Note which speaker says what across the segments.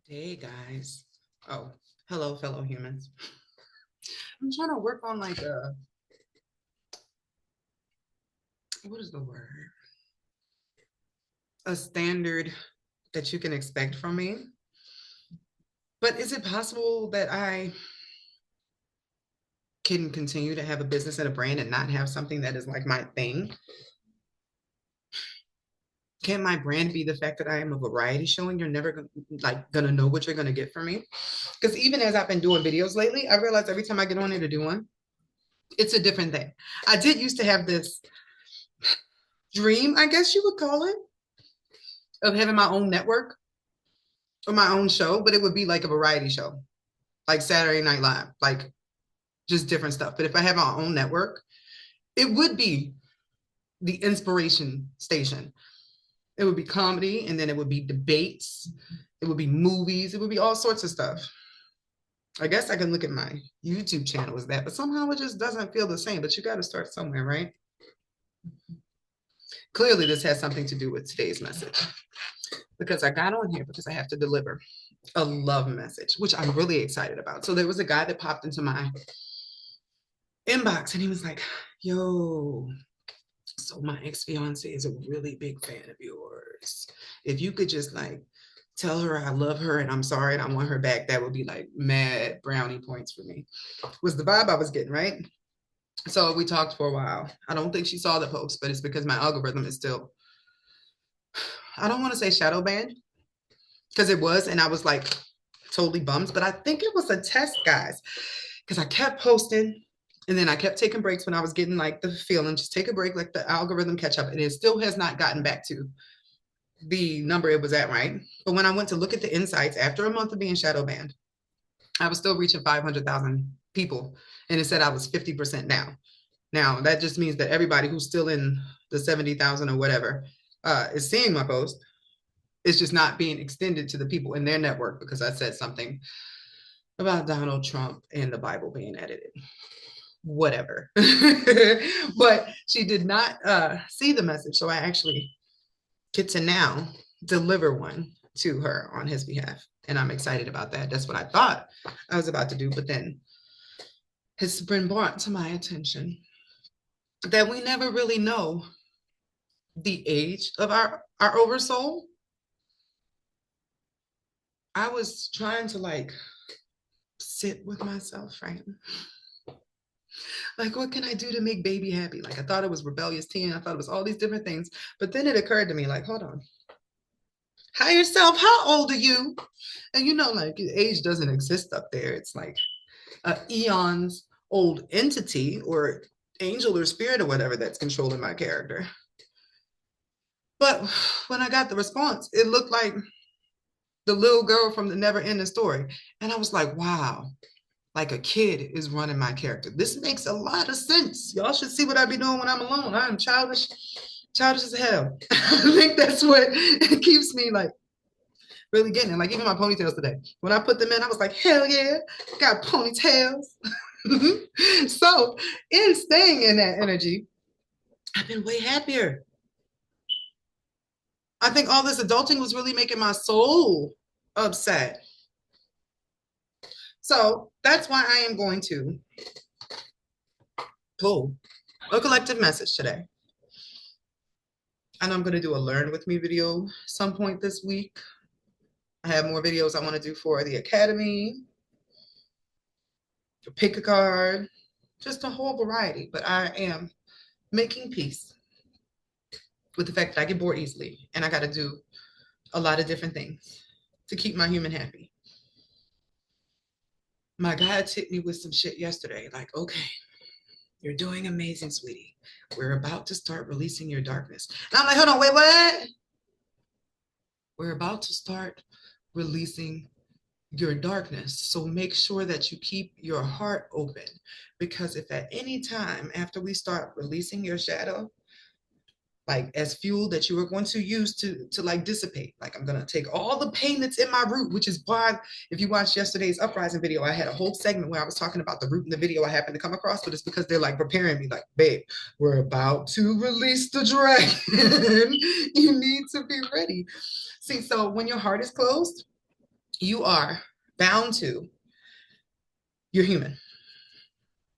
Speaker 1: Hey guys. Oh, hello, fellow humans. I'm trying to work on like what is the word? A standard that you can expect from me. But is it possible that I can continue to have a business and a brand and not have something that is like my thing? Can my brand be the fact that I am a variety show and you're never gonna know what you're gonna get from me? Because even as I've been doing videos lately, I realize every time I get on here to do one, it's a different thing. I did used to have this dream, I guess you would call it, of having my own network or my own show, but it would be like a variety show, like Saturday Night Live, like just different stuff. But if I have my own network, it would be the inspiration station. It would be comedy, and then it would be debates, it would be movies, it would be all sorts of stuff. I guess I can look at my YouTube channel as that, but somehow it just doesn't feel the same. But you got to start somewhere, right? Clearly, this has something to do with today's message because I got on here because I have to deliver a love message, which I'm really excited about. So there was a guy that popped into my inbox and he was like, yo, so my ex-fiance is a really big fan of yours. If you could just like tell her I love her and I'm sorry and I want her back, that would be like mad brownie points for me. Was the vibe I was getting, right? So we talked for a while. I don't think she saw the post, but it's because my algorithm is still, I don't want to say shadow banned because it was, and I was like totally bummed, but I think it was a test, guys, because I kept posting and then I kept taking breaks when I was getting like the feeling, just take a break, like the algorithm catch up. And it still has not gotten back to the number it was at, right? But when I went to look at the insights after a month of being shadow banned, I was still reaching 500,000 people. And it said I was 50% now. Now, that just means that everybody who's still in the 70,000 or whatever is seeing my post. It's just not being extended to the people in their network because I said something about Donald Trump and the Bible being edited. Whatever. But she did not see the message. So I actually get to now deliver one to her on his behalf. And I'm excited about that. That's what I thought I was about to do. But then it's been brought to my attention that we never really know the age of our oversoul. I was trying to like sit with myself, right? Like, what can I do to make baby happy? Like, I thought it was rebellious teen. I thought it was all these different things. But then it occurred to me, like, hold on. Higher self, how old are you? And you know, like, age doesn't exist up there. It's like eons old entity or angel or spirit or whatever that's controlling my character. But when I got the response, it looked like the little girl from the never ending story. And I was like, wow, like a kid is running my character. This makes a lot of sense. Y'all should see what I be doing when I'm alone. I am childish as hell. I think that's what keeps me like really getting it. Like even my ponytails today. When I put them in, I was like, hell yeah, got ponytails. So in staying in that energy, I've been way happier. I think all this adulting was really making my soul upset. So that's why I am going to pull a collective message today. And I'm going to do a learn with me video some point this week. I have more videos I want to do for the academy, pick a card, just a whole variety. But I am making peace with the fact that I get bored easily and I got to do a lot of different things to keep my human happy. My guy hit me with some shit yesterday. Like, okay, you're doing amazing, sweetie. We're about to start releasing your darkness. And I'm like, hold on, wait, what? We're about to start releasing your darkness. So make sure that you keep your heart open. Because if at any time after we start releasing your shadow, like as fuel that you are going to use to like dissipate. Like I'm gonna take all the pain that's in my root, which is why if you watched yesterday's uprising video, I had a whole segment where I was talking about the root in the video I happened to come across, but it's because they're like preparing me, like, babe, we're about to release the dragon. You need to be ready. See, so when your heart is closed, You are bound to, you're human.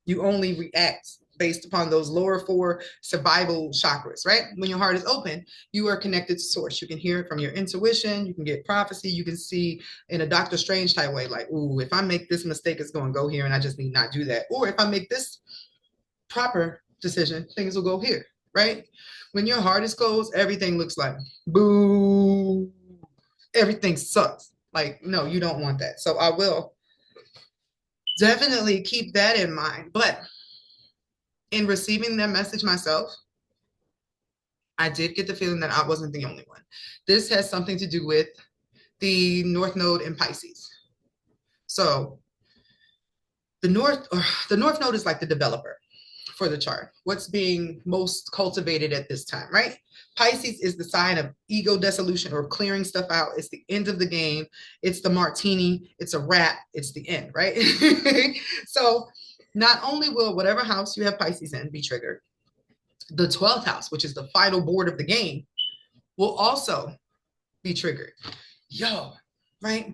Speaker 1: You only react based upon those lower four survival chakras, right? When your heart is open, you are connected to source. You can hear it from your intuition. You can get prophecy. You can see in a Doctor Strange type way, like, ooh, if I make this mistake, it's going to go here and I just need not do that. Or if I make this proper decision, things will go here, right? When your heart is closed, everything looks like boo. Everything sucks. Like, no, you don't want that. So I will definitely keep that in mind. But in receiving that message myself, I did get the feeling that I wasn't the only one. This has something to do with the North Node in Pisces. So the North Node is like the developer for the chart. What's being most cultivated at this time, right? Pisces is the sign of ego dissolution or clearing stuff out. It's the end of the game. It's the martini. It's a wrap. It's the end, right? So not only will whatever house you have Pisces in be triggered, the 12th house, which is the final board of the game, will also be triggered. Yo, right?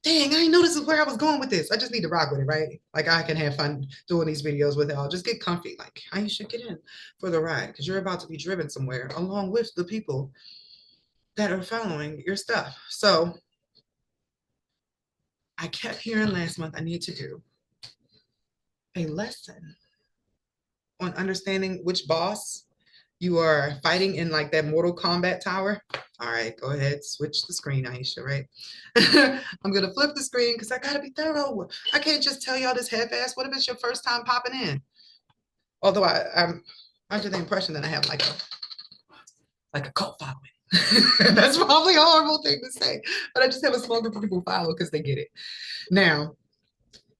Speaker 1: Dang, I didn't know this is where I was going with this. I just need to rock with it, right? Like I can have fun doing these videos with y'all. Just get comfy. Like how you should get in for the ride because you're about to be driven somewhere along with the people that are following your stuff. So I kept hearing last month I need to do a lesson on understanding which boss you are fighting in like that Mortal Kombat tower. All right, go ahead, switch the screen, Aisha, right? I'm gonna flip the screen because I gotta be thorough. I can't just tell y'all this half-ass. What if it's your first time popping in? Although I'm under the impression that I have like a cult following. That's probably a horrible thing to say, but I just have a small group of people follow because they get it. Now,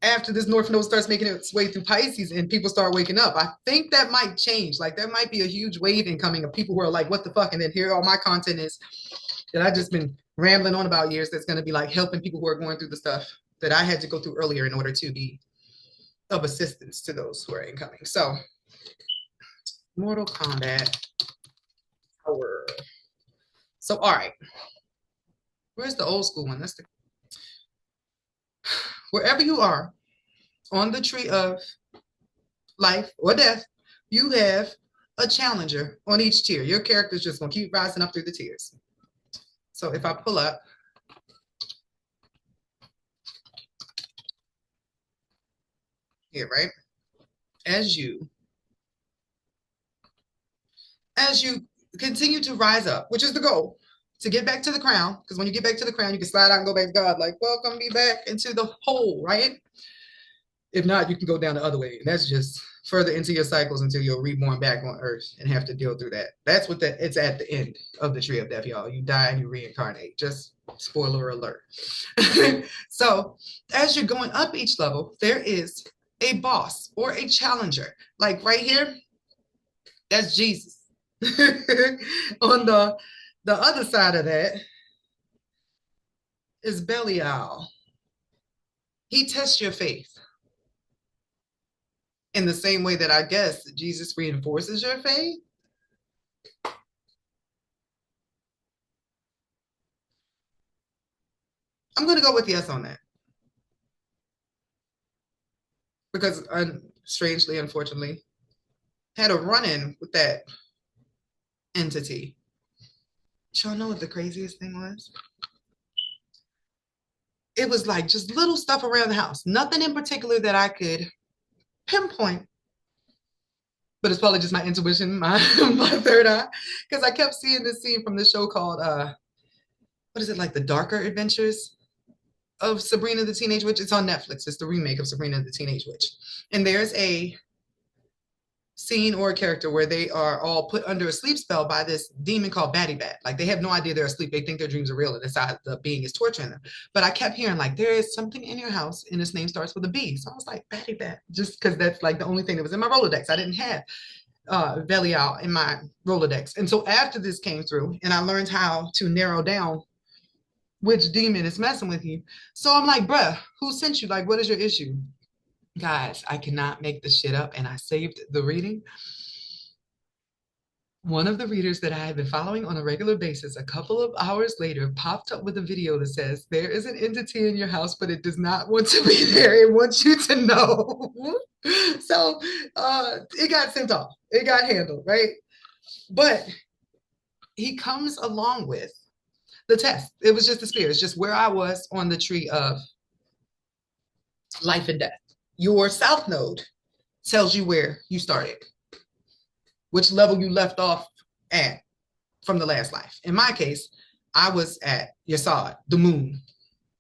Speaker 1: after this North Node starts making its way through Pisces and people start waking up, I think that might change. Like there might be a huge wave incoming of people who are like, what the fuck? And then here all my content is that I've just been rambling on about years that's going to be like helping people who are going through the stuff that I had to go through earlier in order to be of assistance to those who are incoming. So Mortal Kombat Power. So, all right. Where's the old school one? That's the wherever you are on the tree of life or death, you have a challenger on each tier. Your character is just going to keep rising up through the tiers. So if I pull up, here, right? As you continue to rise up, which is the goal, to get back to the crown, because when you get back to the crown, you can slide out and go back to God, like, welcome me back into the hole, right? If not, you can go down the other way. And that's just further into your cycles until you're reborn back on earth and have to deal through that. That's what it's at the end of the tree of death, y'all. You die and you reincarnate. Just spoiler alert. So as you're going up each level, there is a boss or a challenger. Like right here, that's Jesus. On the other side of that is Belial. He tests your faith in the same way that I guess Jesus reinforces your faith. I'm going to go with yes on that. Because strangely, unfortunately, had a run-in with that entity. Y'all know what the craziest thing was? It was like just little stuff around the house. Nothing in particular that I could pinpoint. But it's probably just my intuition, my third eye. Because I kept seeing this scene from this show called what is it, like The Darker Adventures of Sabrina the Teenage Witch? It's on Netflix. It's the remake of Sabrina the Teenage Witch. And there's a scene or a character where they are all put under a sleep spell by this demon called Batty Bat. Like they have no idea they're asleep. They think their dreams are real and inside the being is torturing them. But I kept hearing like, there is something in your house and its name starts with a B. So I was like, Batty Bat, just because that's like the only thing that was in my Rolodex. I didn't have Belial in my Rolodex. And so after this came through and I learned how to narrow down which demon is messing with you. So I'm like, bruh, who sent you? Like, what is your issue? Guys, I cannot make this shit up. And I saved the reading. One of the readers that I have been following on a regular basis, a couple of hours later, popped up with a video that says, there is an entity in your house, but it does not want to be there. It wants you to know. So it got sent off. It got handled, right? But he comes along with the test. It was just the spirit. It's just where I was on the tree of life and death. Your south node tells you where you started, which level you left off at from the last life. In my case, I was at Yesod, the moon.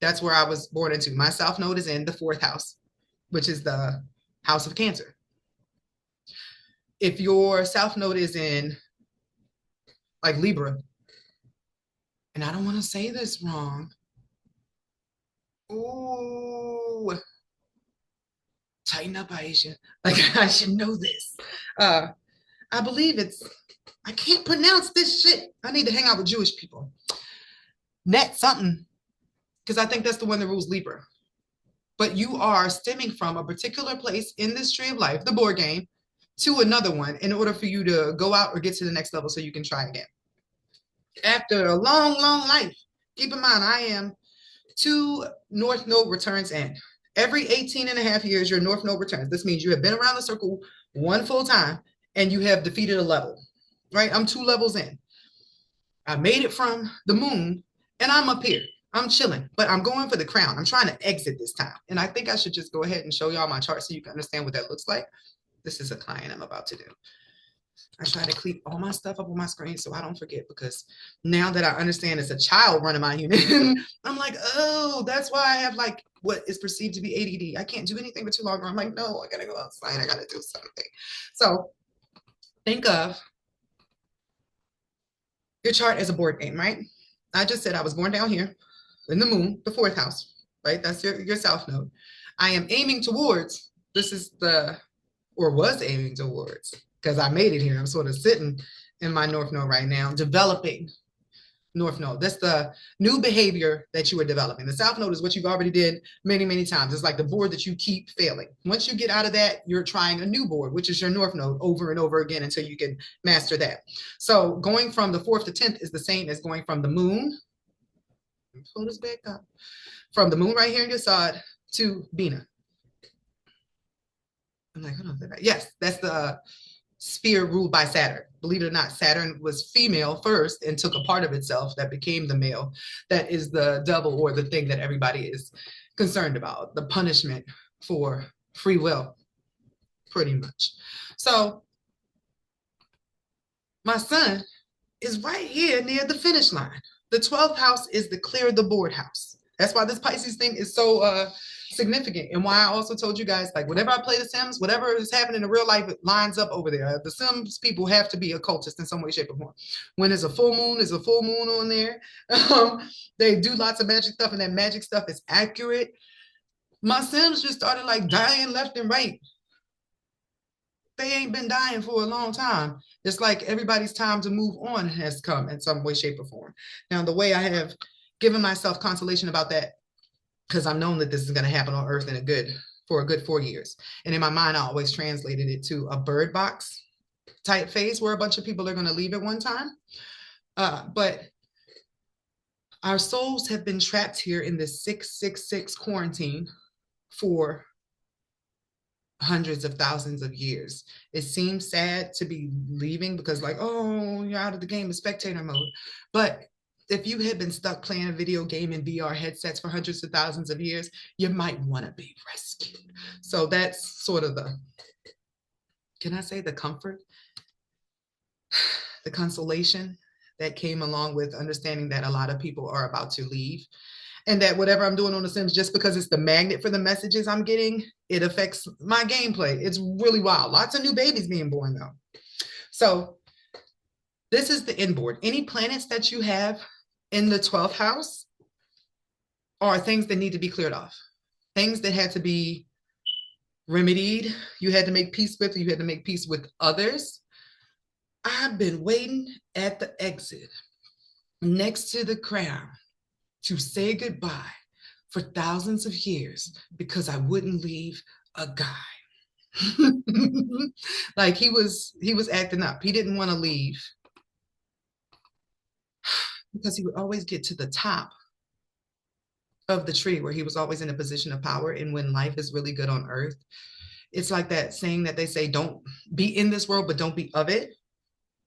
Speaker 1: That's where I was born into. My south node is in the 4th house, which is the house of Cancer. If your south node is in like Libra, and I don't want to say this wrong. Ooh, tighten up, Aisha. Like I should know this. I believe it's, I can't pronounce this shit. I need to hang out with Jewish people. Net something, because I think that's the one that rules Libra. But you are stemming from a particular place in this tree of life, the board game, to another one in order for you to go out or get to the next level so you can try again. After a long, long life, keep in mind, I am 2 North Node returns in. Every 18 and a half years, your North Node returns. This means you have been around the circle 1 full time and you have defeated a level, right? I'm 2 levels in. I made it from the moon and I'm up here. I'm chilling, but I'm going for the crown. I'm trying to exit this time. And I think I should just go ahead and show y'all my chart so you can understand what that looks like. This is a client I'm about to do. I try to keep all my stuff up on my screen so I don't forget, because now that I understand it's a child running my human, I'm like, oh, that's why I have like what is perceived to be ADD. I can't do anything for too long. I'm like, no, I gotta go outside. I gotta do something. So think of your chart as a board game, right? I just said I was born down here in the moon, the 4th house, right? That's your south node. I am aiming towards, this is the, or was aiming towards, because I made it here. I'm sort of sitting in my North Node right now, developing North Node. That's the new behavior that you are developing. The South Node is what you've already did many, many times. It's like the board that you keep failing. Once you get out of that, you're trying a new board, which is your North Node, over and over again until you can master that. So going from the 4th to 10th is the same as going from the moon. Pull this back up. From the moon right here in your side to Bina. I'm like, hold on. Yes, that's the sphere ruled by Saturn. Believe it or not, Saturn was female first and took a part of itself that became the male. That is the devil, or the thing that everybody is concerned about, the punishment for free will, pretty much. So my son is right here near the finish line. The 12th house is the clear the board house. That's why this Pisces thing is so significant, and why I also told you guys, like, whenever I play The Sims, whatever is happening in real life, it lines up over there. The Sims people have to be occultists in some way, shape, or form. When there's a full moon on there. They do lots of magic stuff, and that magic stuff is accurate. My Sims just started like dying left and right. They ain't been dying for a long time. It's like everybody's time to move on has come in some way, shape, or form. Now, the way I have given myself consolation about that, because I've known that this is going to happen on Earth for a good 4 years. And in my mind, I always translated it to a bird box type phase where a bunch of people are going to leave at one time. But our souls have been trapped here in this 666 quarantine for hundreds of thousands of years. It seems sad to be leaving because, like, oh, you're out of the game in spectator mode. But if you had been stuck playing a video game in VR headsets for hundreds of thousands of years, you might want to be rescued. So that's sort of the, can I say, the comfort, the consolation that came along with understanding that a lot of people are about to leave, and that whatever I'm doing on The Sims, just because it's the magnet for the messages I'm getting, it affects my gameplay. It's really wild. Lots of new babies being born though. So this is the inboard. Any planets that you have in the 12th house are things that need to be cleared off. Things that had to be remedied. You had to make peace with, or you had to make peace with others. I've been waiting at the exit next to the crown to say goodbye for thousands of years because I wouldn't leave a guy. Like he was acting up. He didn't want to leave because he would always get to the top of the tree where he was always in a position of power. And when life is really good on earth, it's like that saying that they say, don't be in this world, but don't be of it,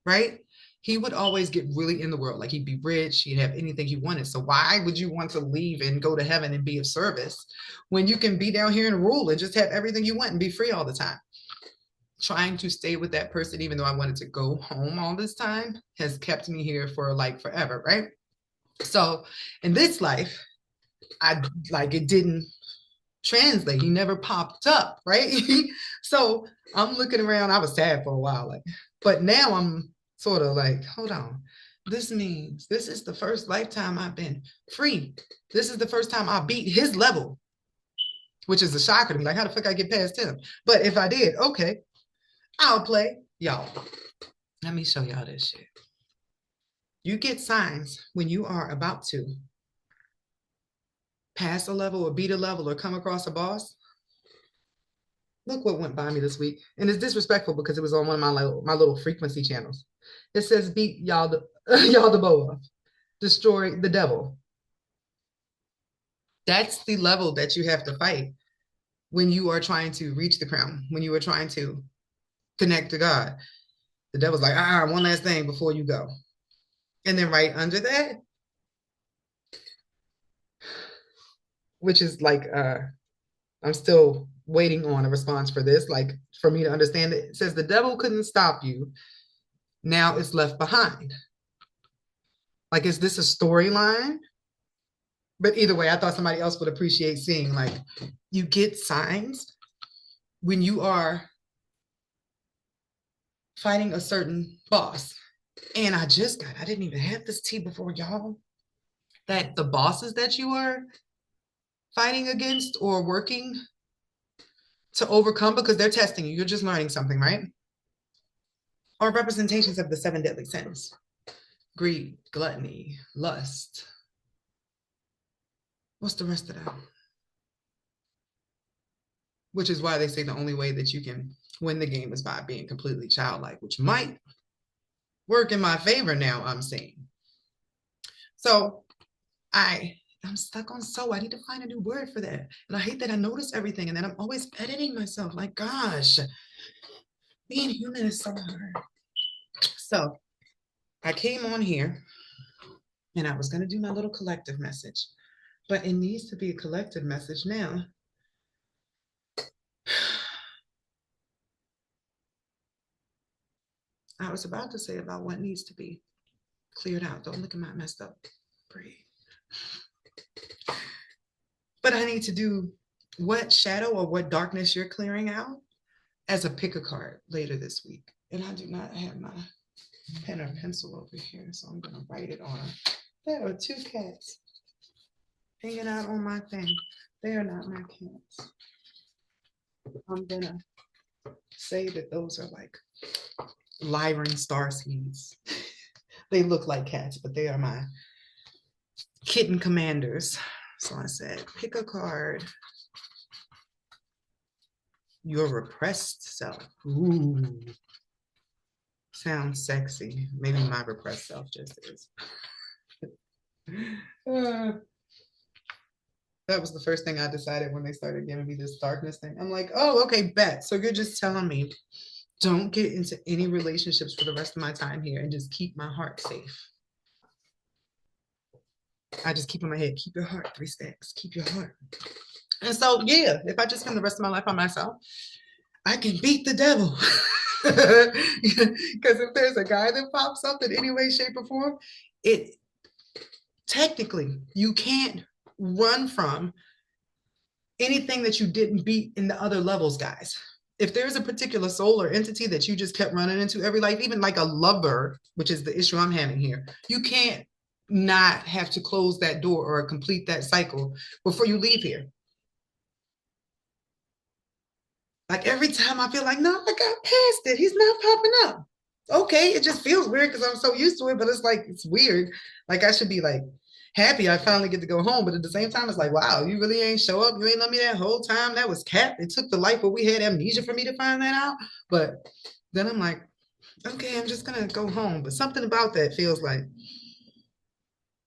Speaker 1: right? He would always get really in the world. Like he'd be rich, he'd have anything he wanted. So why would you want to leave and go to heaven and be of service when you can be down here and rule and just have everything you want and be free all the time? Trying to stay with that person, even though I wanted to go home all this time, has kept me here for like forever, right? So in this life, I like it didn't translate. He never popped up, right? So I'm looking around. I was sad for a while, like, but now I'm sort of like, hold on. This means this is the first lifetime I've been free. This is the first time I beat his level, which is a shocker to me. Like, how the fuck I get past him? But if I did, okay, I'll play. Y'all, let me show y'all this shit. You get signs when you are about to pass a level or beat a level or come across a boss. Look what went by me this week. And it's disrespectful because it was on one of my little frequency channels. It says beat y'all the y'all the boa. Destroy the devil. That's the level that you have to fight when you are trying to reach the crown, when you are trying to connect to God. The devil's like, one last thing before you go. And then right under that, which is like I'm still waiting on a response for this, like for me to understand it. It says the devil couldn't stop you. Now it's left behind. Like, is this a storyline? But either way, I thought somebody else would appreciate seeing, like, you get signs when you are fighting a certain boss. And I didn't even have this tea before y'all, that the bosses that you are fighting against or working to overcome, because they're testing you, you're just learning something, right? Are representations of the 7 deadly sins: greed, gluttony, lust. What's the rest of that? Which is why they say the only way that you can win the game is by being completely childlike, which might work in my favor now, I'm seeing. So I'm stuck on so. I need to find a new word for that. And I hate that I notice everything and then I'm always editing myself. Like, gosh, being human is so hard. So I came on here and I was going to do my little collective message, but it needs to be a collective message now. I was about to say about what needs to be cleared out. Don't look at my messed up. Breathe. But I need to do what shadow or what darkness you're clearing out as a pick a card later this week. And I do not have my pen or pencil over here, so I'm going to write it on. There are 2 cats hanging out on my thing. They are not my cats. I'm going to say that those are like lyring star seeds. They look like cats, but they are my kitten commanders. So I said, pick a card. Your repressed self. Ooh. Sounds sexy. Maybe my repressed self just is. That was the first thing I decided when they started giving me this darkness thing. I'm like, oh, okay, bet. So you're just telling me don't get into any relationships for the rest of my time here and just keep my heart safe. I just keep in my head, keep your heart, 3 stacks, keep your heart. And so, yeah, if I just spend the rest of my life by myself, I can beat the devil. Because if there's a guy that pops up in any way, shape, or form, it technically you can't run from anything that you didn't beat in the other levels, guys. If there's a particular soul or entity that you just kept running into every life, even like a lover, which is the issue I'm having here, you can't not have to close that door or complete that cycle before you leave here. Like every time I feel like, no, I got past it. He's not popping up. Okay, it just feels weird because I'm so used to it, but it's like, it's weird. Like I should be like happy I finally get to go home. But at the same time, it's like, wow, you really ain't show up. You ain't love me that whole time. That was cat. It took the life where we had amnesia for me to find that out. But then I'm like, okay, I'm just gonna go home. But something about that feels like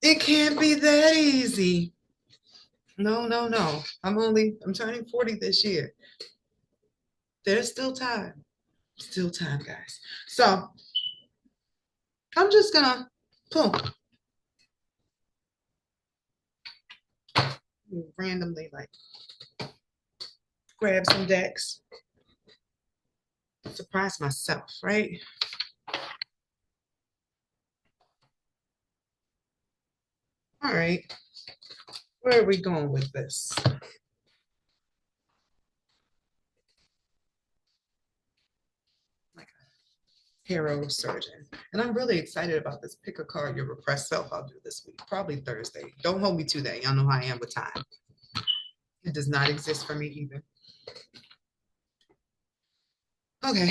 Speaker 1: it can't be that easy. No, no, no. I'm turning 40 this year. There's still time. Still time, guys. So I'm just gonna boom, randomly like grab some decks, surprise myself, right? All right, where are we going with this? Like a hero surgeon. And I'm really excited about this. Pick a card, your repressed self. I'll do this week, probably Thursday. Don't hold me to that. Y'all know how I am with time. It does not exist for me either. Okay,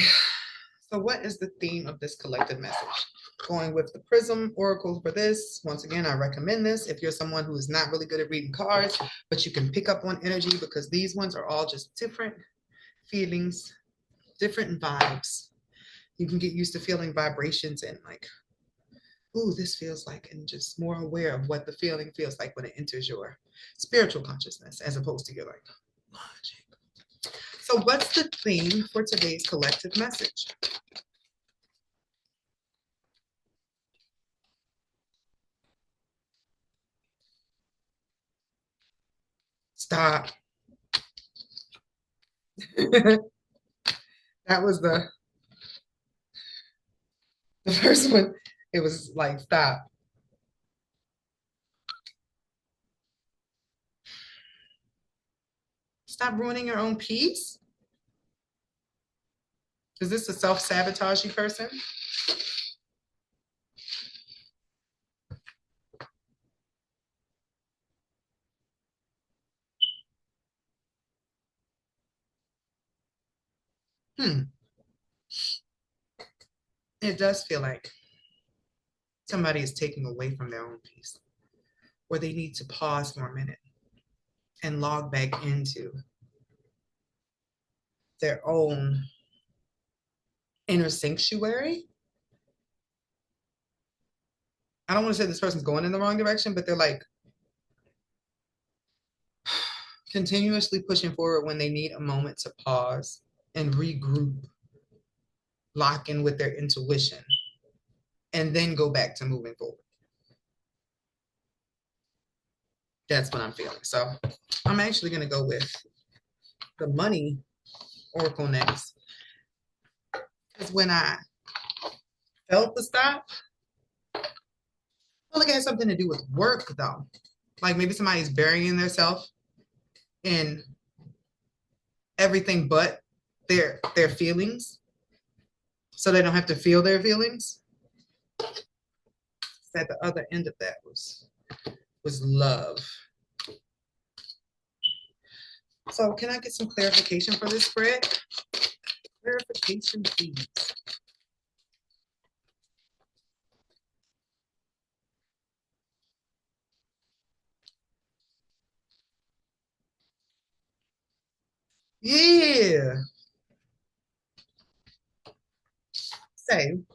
Speaker 1: so what is the theme of this collective message? Going with the Prism Oracle for this. Once again, I recommend this if you're someone who is not really good at reading cards, but you can pick up on energy because these ones are all just different feelings, different vibes. You can get used to feeling vibrations and like, ooh, this feels like, and just more aware of what the feeling feels like when it enters your spiritual consciousness as opposed to your like logic. So, what's the theme for today's collective message? Stop. That was the first one. It was like, stop. Stop ruining your own peace. Is this a self-sabotaging person? Hmm. It does feel like somebody is taking away from their own peace, or they need to pause for a minute and log back into their own inner sanctuary. I don't want to say this person's going in the wrong direction, but they're like continuously pushing forward when they need a moment to pause and regroup, lock in with their intuition, and then go back to moving forward. That's what I'm feeling. So I'm actually going to go with the money oracle next. Because when I felt the stop, I feel like it has something to do with work, though. Like maybe somebody's burying themselves in everything but their feelings, so they don't have to feel their feelings. At the other end of that was love. So can I get some clarification for this spread? Clarification, please. Yeah. Same.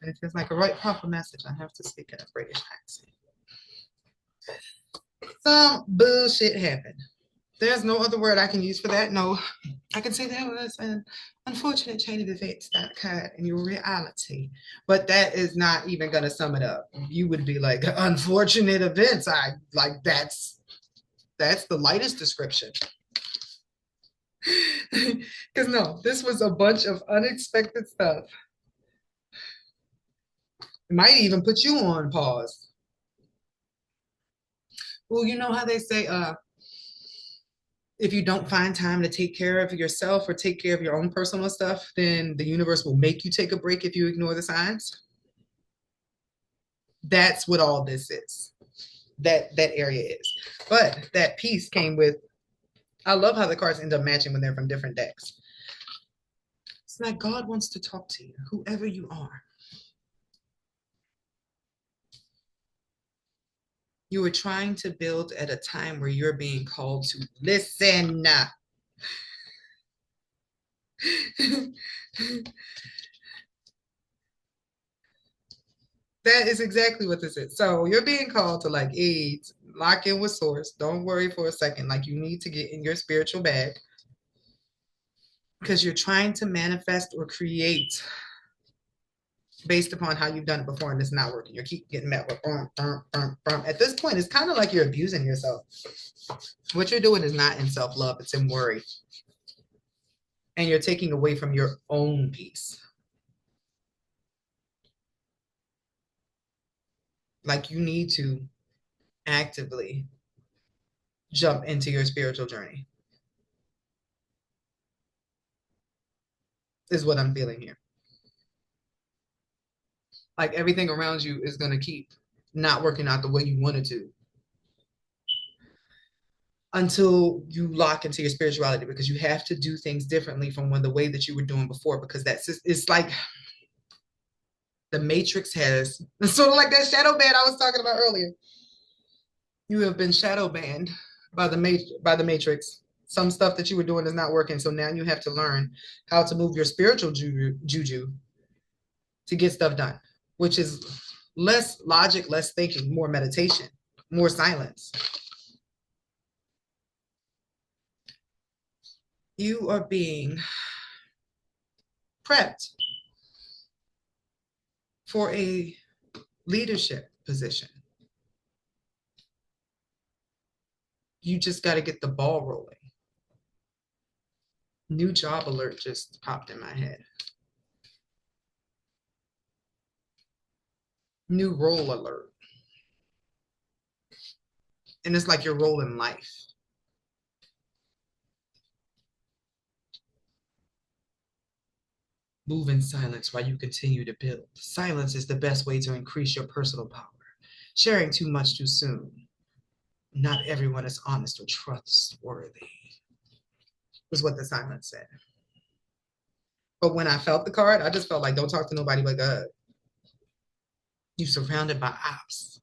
Speaker 1: And it feels like a right proper message. I have to speak in a British accent. Some bullshit happened. There's no other word I can use for that. No, I can say that was an unfortunate chain of events that occurred in your reality. But that is not even going to sum it up. You would be like, unfortunate events. I like that's the lightest description. Because no, this was a bunch of unexpected stuff. It might even put you on pause. Well, you know how they say, if you don't find time to take care of yourself or take care of your own personal stuff, then the universe will make you take a break if you ignore the signs. That's what all this is. That area is. But that piece came with, I love how the cards end up matching when they're from different decks. It's like God wants to talk to you, whoever you are. You are trying to build at a time where you're being called to listen. That is exactly what this is. So you're being called to like aids, lock in with source. Don't worry for a second. Like you need to get in your spiritual bag because you're trying to manifest or create based upon how you've done it before and it's not working. You keep getting met with At this point, it's kind of like you're abusing yourself. What you're doing is not in self-love, it's in worry. And you're taking away from your own peace. Like you need to actively jump into your spiritual journey, is what I'm feeling here. Like everything around you is going to keep not working out the way you wanted to until you lock into your spirituality, because you have to do things differently from the way that you were doing before, because it's like the matrix has sort of like that shadow band I was talking about earlier. You have been shadow banned by the matrix. Some stuff that you were doing is not working, so now you have to learn how to move your spiritual juju to get stuff done, which is less logic, less thinking, more meditation, more silence. You are being prepped for a leadership position. You just got to get the ball rolling. New job alert just popped in my head. New role alert. And it's like your role in life. Move in silence while you continue to build. Silence is the best way to increase your personal power. Sharing too much too soon. Not everyone is honest or trustworthy, was what the silence said. But when I felt the card, I just felt like, don't talk to nobody but God. You surrounded by ops.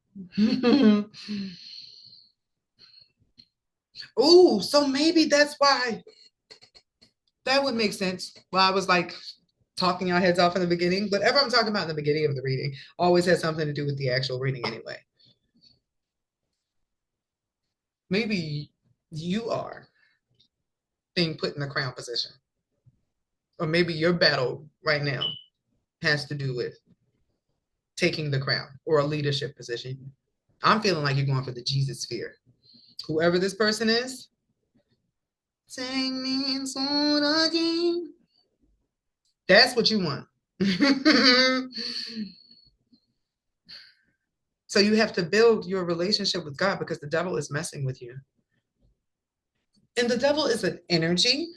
Speaker 1: Oh, so maybe that's why. That would make sense. Well, I was like talking our heads off in the beginning. Whatever I'm talking about in the beginning of the reading always has something to do with the actual reading anyway. Maybe you are being put in the crown position. Or maybe your battle right now has to do with taking the crown or a leadership position. I'm feeling like you're going for the Jesus sphere. Whoever this person is, take me into again. That's what you want. So you have to build your relationship with God because the devil is messing with you. And the devil is an energy.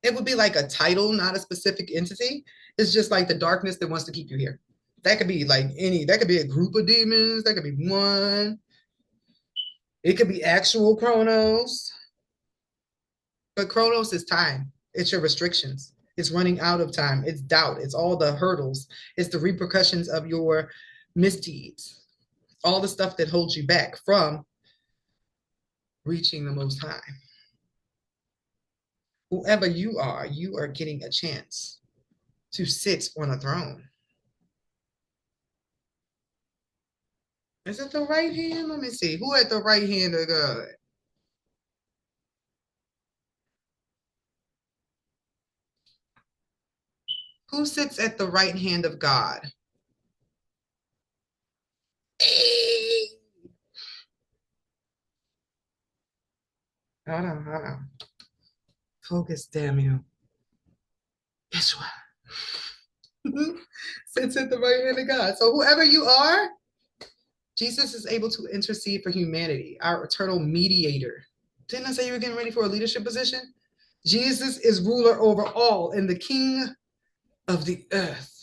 Speaker 1: It would be like a title, not a specific entity. It's just like the darkness that wants to keep you here. That could be like that could be a group of demons. That could be one. It could be actual Chronos. But Chronos is time. It's your restrictions. It's running out of time. It's doubt. It's all the hurdles. It's the repercussions of your misdeeds. All the stuff that holds you back from reaching the Most High. Whoever you are getting a chance to sit on a throne. Is it the right hand? Let me see. Who at the right hand of God? Who sits at the right hand of God? Hey. Hold on. Focus, damn you. Yeshua. Sits at the right hand of God. So whoever you are, Jesus is able to intercede for humanity, our eternal mediator. Didn't I say you were getting ready for a leadership position? Jesus is ruler over all and the king of the earth.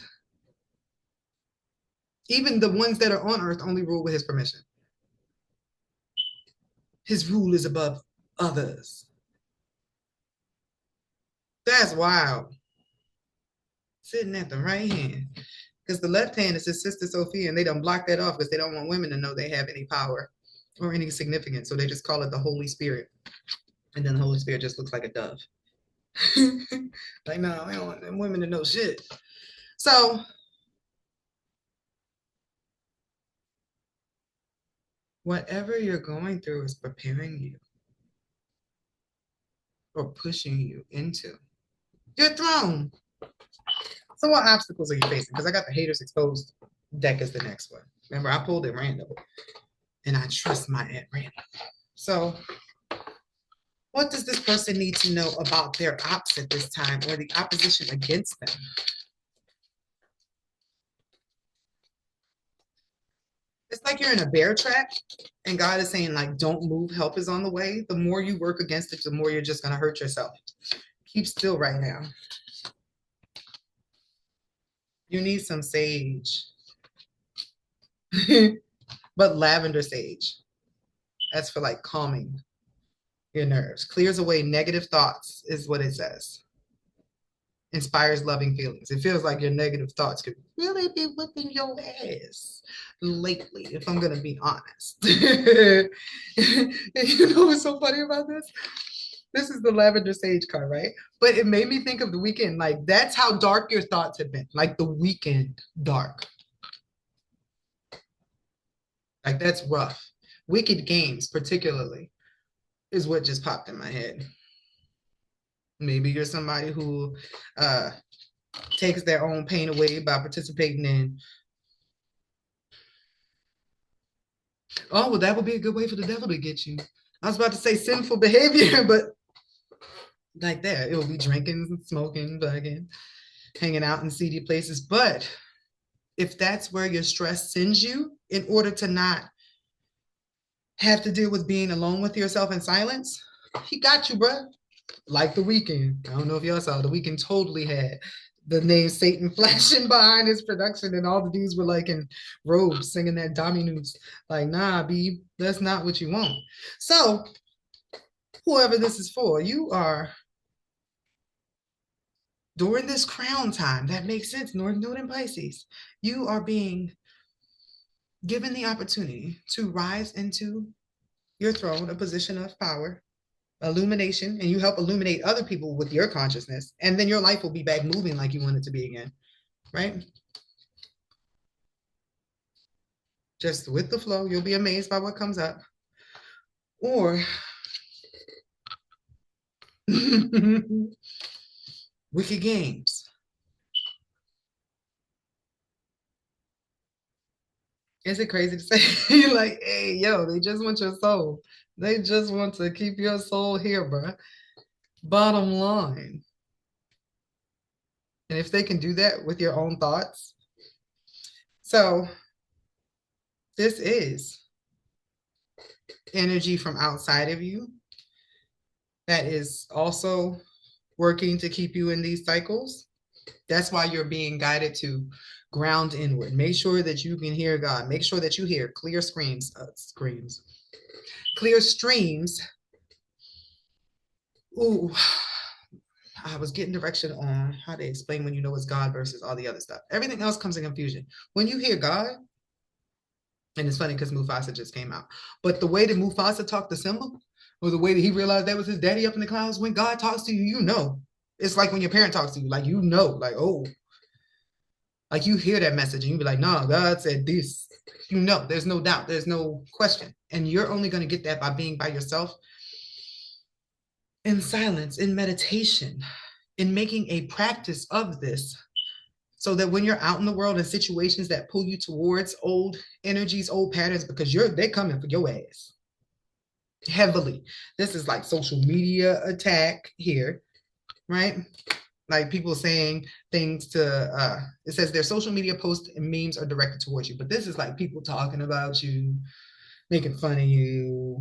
Speaker 1: Even the ones that are on earth only rule with his permission. His rule is above others. That's wild. Sitting at the right hand. because the left hand is his sister Sophia, and they don't block that off because they don't want women to know they have any power or any significance. So they just call it the Holy Spirit. And then the Holy Spirit just looks like a dove. Like, no, I don't want them women to know shit. So whatever you're going through is preparing you or pushing you into your throne. So what obstacles are you facing? Because I got the haters exposed deck as the next one. Remember, I pulled it random, and I trust my at random. So what does this person need to know about their opposite this time, or the opposition against them? It's like you're in a bear trap, and God is saying, like, don't move, help is on the way. The more you work against it, the more you're just going to hurt yourself. Keep still right now. You need some sage, but lavender sage. That's for like calming your nerves. Clears away negative thoughts is what it says. Inspires loving feelings. It feels like your negative thoughts could really be whipping your ass lately, if I'm going to be honest. You know what's so funny about this? This is the lavender sage card, right? But it made me think of the weekend. Like, that's how dark your thoughts have been. Like the weekend dark. Like, that's rough. Wicked Games, particularly, is what just popped in my head. Maybe you're somebody who takes their own pain away by participating in. Oh, well, that would be a good way for the devil to get you. I was about to say sinful behavior, but like that, it will be drinking, smoking, bugging, hanging out in seedy places. But if that's where your stress sends you, in order to not have to deal with being alone with yourself in silence, he got you, bruh. Like The Weeknd. I don't know if y'all saw, The Weeknd totally had the name Satan flashing behind his production, and all the dudes were like in robes singing that Dominus. Like, nah, B, that's not what you want. So, whoever this is for, you are, during this crown time, that makes sense, North Node and Pisces, you are being given the opportunity to rise into your throne, a position of power, illumination, and you help illuminate other people with your consciousness, and then your life will be back moving like you want it to be again, right? Just with the flow, you'll be amazed by what comes up. Or Wicked Games. Is it crazy to say? Like, hey, yo, they just want your soul. They just want to keep your soul here, bro. Bottom line. And if they can do that with your own thoughts. So this is energy from outside of you that is also working to keep you in these cycles. That's why you're being guided to ground inward. Make sure that you can hear God. Make sure that you hear clear clear streams. Ooh, I was getting direction on how to explain when you know it's God versus all the other stuff. Everything else comes in confusion. When you hear God, and it's funny because Mufasa just came out, but the way that Mufasa talked to Simba, or the way that he realized that was his daddy up in the clouds, when God talks to you, you know. It's like when your parent talks to you, like, you know, like, oh, like you hear that message and you be like, no, God said this. You know, there's no doubt, there's no question. And you're only going to get that by being by yourself in silence, in meditation, in making a practice of this, so that when you're out in the world in situations that pull you towards old energies, old patterns, because they're coming for your ass heavily. This is like social media attack here, right? Like people saying things to, it says their social media posts and memes are directed towards you, but this is like people talking about you, making fun of you.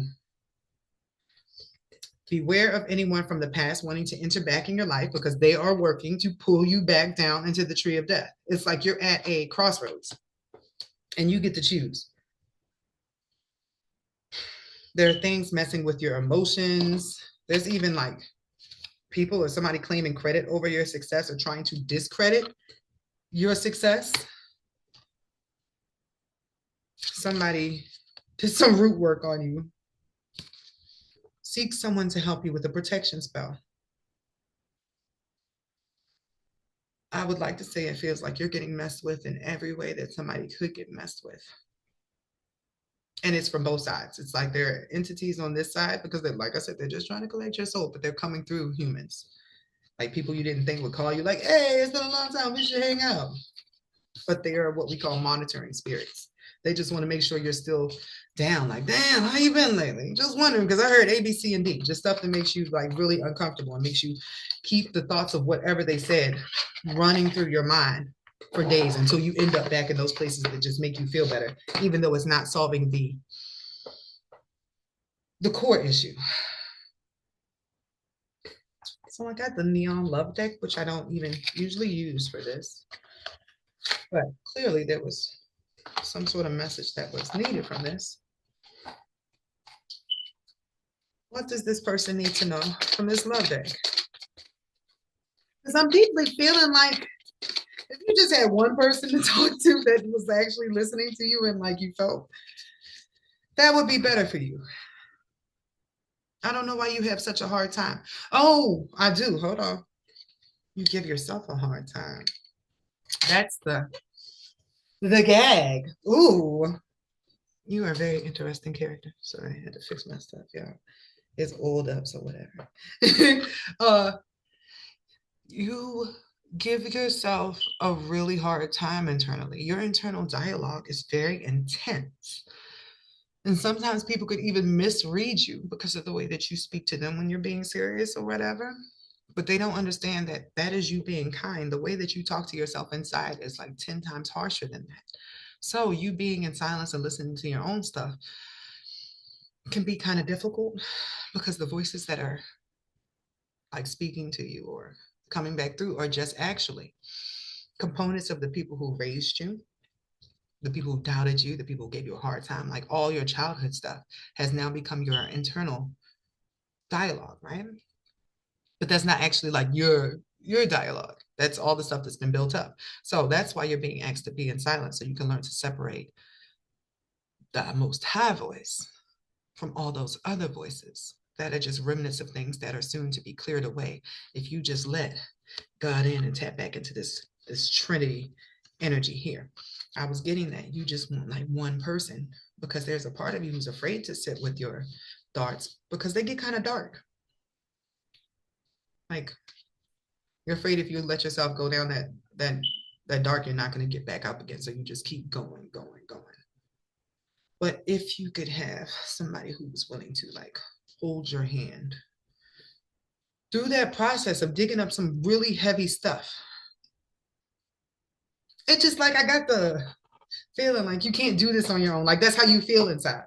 Speaker 1: Beware of anyone from the past wanting to enter back in your life, because they are working to pull you back down into the tree of death. It's like you're at a crossroads and you get to choose. There are things messing with your emotions. There's even like people or somebody claiming credit over your success or trying to discredit your success. Somebody did some root work on you. Seek someone to help you with a protection spell. I would like to say it feels like you're getting messed with in every way that somebody could get messed with. And it's from both sides. It's like there are entities on this side because they're, like I said, they're just trying to collect your soul, but they're coming through humans. Like people you didn't think would call you, like, hey, it's been a long time, we should hang out. But they are what we call monitoring spirits. They just want to make sure you're still down. Like, damn, how you been lately? Just wondering, because I heard A, B, C, and D, just stuff that makes you like really uncomfortable and makes you keep the thoughts of whatever they said running through your mind for days until you end up back in those places that just make you feel better, even though it's not solving the core issue. So I got the Neon Love deck, which I don't even usually use for this, but clearly there was some sort of message that was needed from this. What does this person need to know from this love deck? Because I'm deeply feeling like if you just had one person to talk to that was actually listening to you and like you felt, that would be better for you. I don't know why you have such a hard time. Oh, I do. Hold on. You give yourself a hard time. That's the gag. Ooh. You are a very interesting character. Sorry, I had to fix my stuff, yeah. It's old up, so whatever. You give yourself a really hard time internally. Your internal dialogue is very intense. And sometimes people could even misread you because of the way that you speak to them when you're being serious or whatever. But they don't understand that that is you being kind. The way that you talk to yourself inside is like 10 times harsher than that. So you being in silence and listening to your own stuff can be kind of difficult because the voices that are like speaking to you or coming back through are just actually components of the people who raised you, the people who doubted you, the people who gave you a hard time. Like all your childhood stuff has now become your internal dialogue, right? But that's not actually like your dialogue. That's all the stuff that's been built up. So that's why you're being asked to be in silence so you can learn to separate the most high voice from all those other voices that are just remnants of things that are soon to be cleared away if you just let God in and tap back into this Trinity energy here. I was getting that you just want like one person because there's a part of you who's afraid to sit with your thoughts because they get kind of dark. Like you're afraid if you let yourself go down that dark, you're not going to get back up again. So you just keep going, going, going. But if you could have somebody who's willing to like hold your hand through that process of digging up some really heavy stuff, it's just like I got the feeling like you can't do this on your own. Like that's how you feel inside.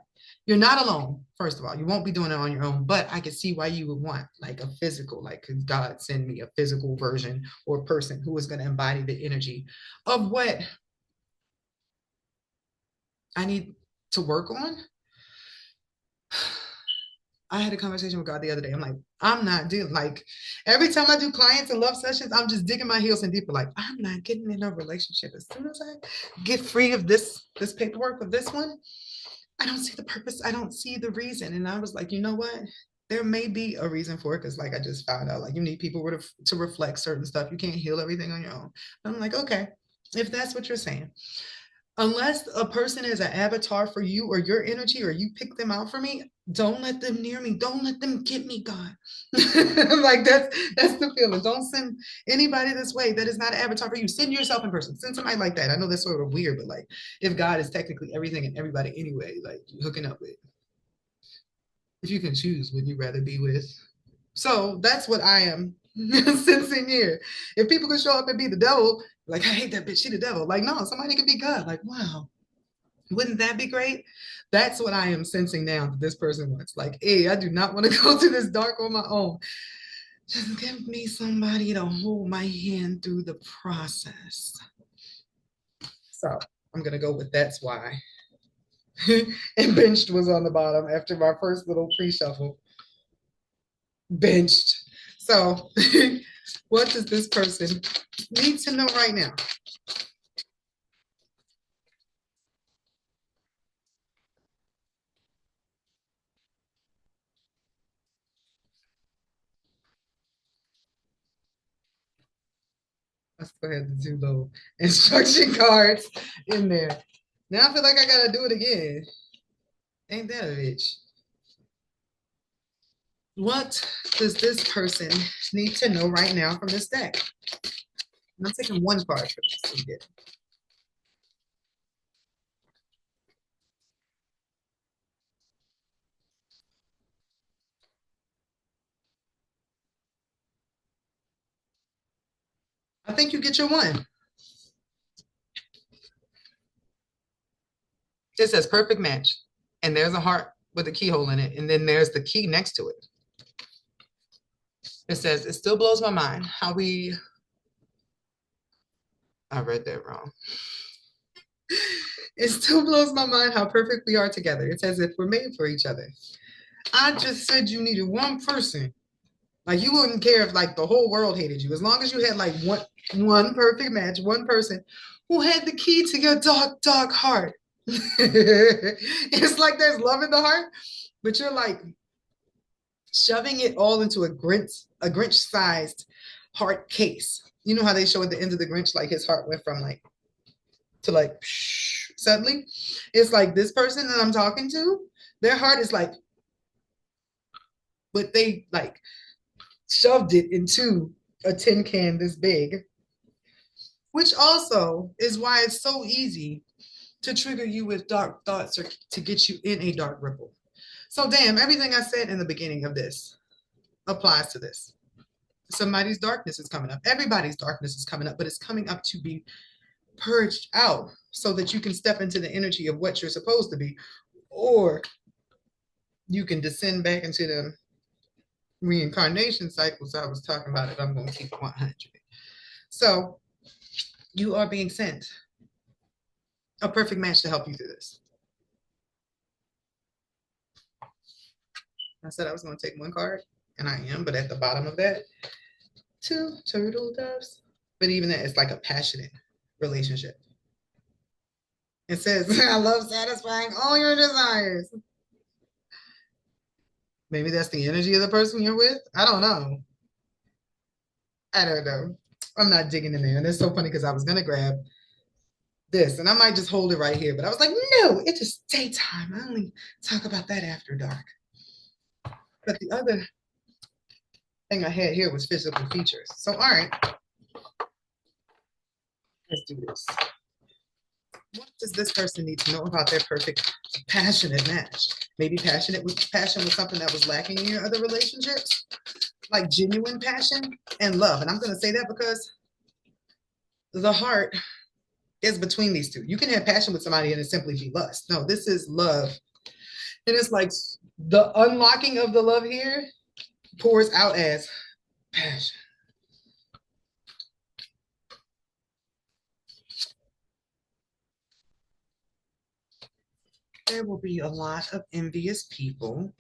Speaker 1: You're not alone, first of all. You won't be doing it on your own, but I can see why you would want like a physical, like could God send me a physical version or person who is going to embody the energy of what I need to work on. I had a conversation with God the other day. I'm like, I'm not doing like every time I do clients and love sessions, I'm just digging my heels in deeper. Like, I'm not getting in a relationship. As soon as I get free of this paperwork with this one, I don't see the purpose. I don't see the reason. And I was like, you know what? There may be a reason for it because, like, I just found out, like, you need people to reflect certain stuff. You can't heal everything on your own. I'm like, okay, if that's what you're saying, unless a person is an avatar for you or your energy or you pick them out for me, don't let them near me. Don't let them get me, God. Like that's the feeling. Don't send anybody this way that is not an avatar for you. Send yourself in person. Send somebody like that. I know that's sort of weird, but like if God is technically everything and everybody anyway, like you hooking up with. If you can choose, would you rather be with? So that's what I am sensing here. If people could show up and be the devil, like I hate that bitch, she the devil. Like, no, somebody could be God. Like, wow, wouldn't that be great? That's what I am sensing now that this person wants. Like, hey, I do not want to go to this dark on my own. Just give me somebody to hold my hand through the process. So I'm gonna go with that's why. And benched was on the bottom after my first little pre-shuffle. Benched. So what does this person need to know right now? I still had the two little instruction cards in there. Now I feel like I gotta do it again. Ain't that a bitch? What does this person need to know right now from this deck? I'm taking one card for this again. I think you get your one. It says perfect match. And there's a heart with a keyhole in it. And then there's the key next to it. It says, it still blows my mind how I read that wrong. It still blows my mind how perfect we are together. It's as if we're made for each other. I just said you needed one person. Like you wouldn't care if like the whole world hated you. As long as you had like one perfect match, one person who had the key to your dark heart. It's like there's love in the heart, but you're like shoving it all into a Grinch sized heart case. You know how they show at the end of the Grinch, like his heart went from like to like suddenly. It's like this person that I'm talking to, their heart is like, but they like shoved it into a tin can this big, which also is why it's so easy to trigger you with dark thoughts or to get you in a dark ripple. So damn, everything I said in the beginning of this applies to this. Somebody's darkness is coming up. Everybody's darkness is coming up, but it's coming up to be purged out so that you can step into the energy of what you're supposed to be, or you can descend back into the reincarnation cycles I was talking about. It, I'm going to keep 100. So you are being sent a perfect match to help you through this. I said I was going to take one card, and I am, but at the bottom of that, two turtle doves. But even that, it's like a passionate relationship. It says, I love satisfying all your desires. Maybe that's the energy of the person you're with. I don't know. I don't know. I'm not digging in there. And it's so funny because I was going to grab this and I might just hold it right here. But I was like, no, it's just daytime. I only talk about that after dark. But the other thing I had here was physical features. So, all right, let's do this. What does this person need to know about their perfect passionate match? Maybe passion was something that was lacking in your other relationships, like genuine passion and love. And I'm going to say that because the heart is between these two. You can have passion with somebody and it simply be lust. No, this is love. And it's like the unlocking of the love here pours out as passion. There will be a lot of envious people.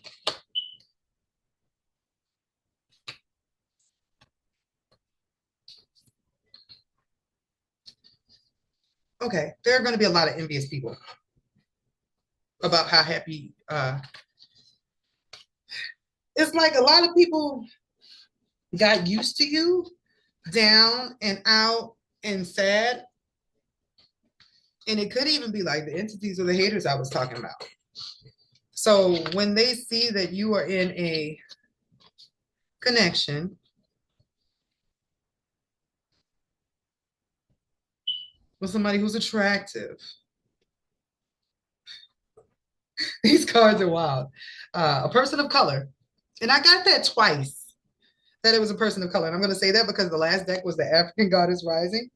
Speaker 1: Okay, there are going to be a lot of envious people about how happy. It's like a lot of people got used to you down and out and sad. And it could even be like the entities or the haters I was talking about. So when they see that you are in a connection with somebody who's attractive, these cards are wild. A person of color. And I got that twice, that it was a person of color. And I'm going to say that because the last deck was the African Goddess Rising.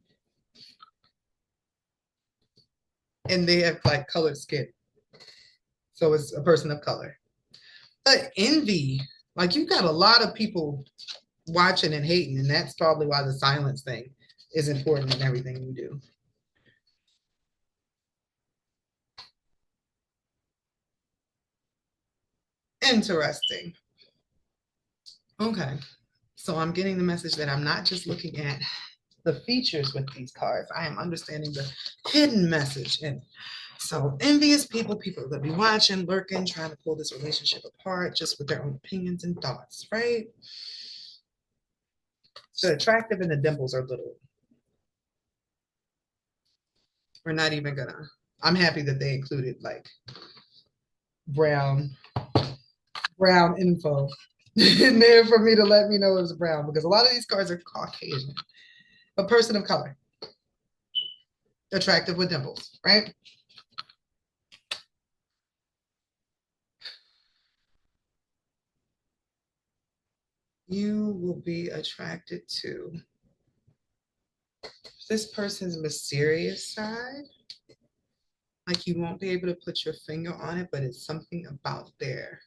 Speaker 1: And they have like colored skin. So it's a person of color. But envy, like you got a lot of people watching and hating. And that's probably why the silence thing is important in everything you do. Interesting. Okay. So I'm getting the message that I'm not just looking at the features with these cards. I am understanding the hidden message. And so envious people, people that be watching, lurking, trying to pull this relationship apart just with their own opinions and thoughts, right? The attractive and the dimples are little. We're not even gonna. I'm happy that they included like brown info in there for me to let me know it was brown, because a lot of these cards are Caucasian. A person of color, attractive with dimples, right? You will be attracted to this person's mysterious side. Like you won't be able to put your finger on it, but it's something about their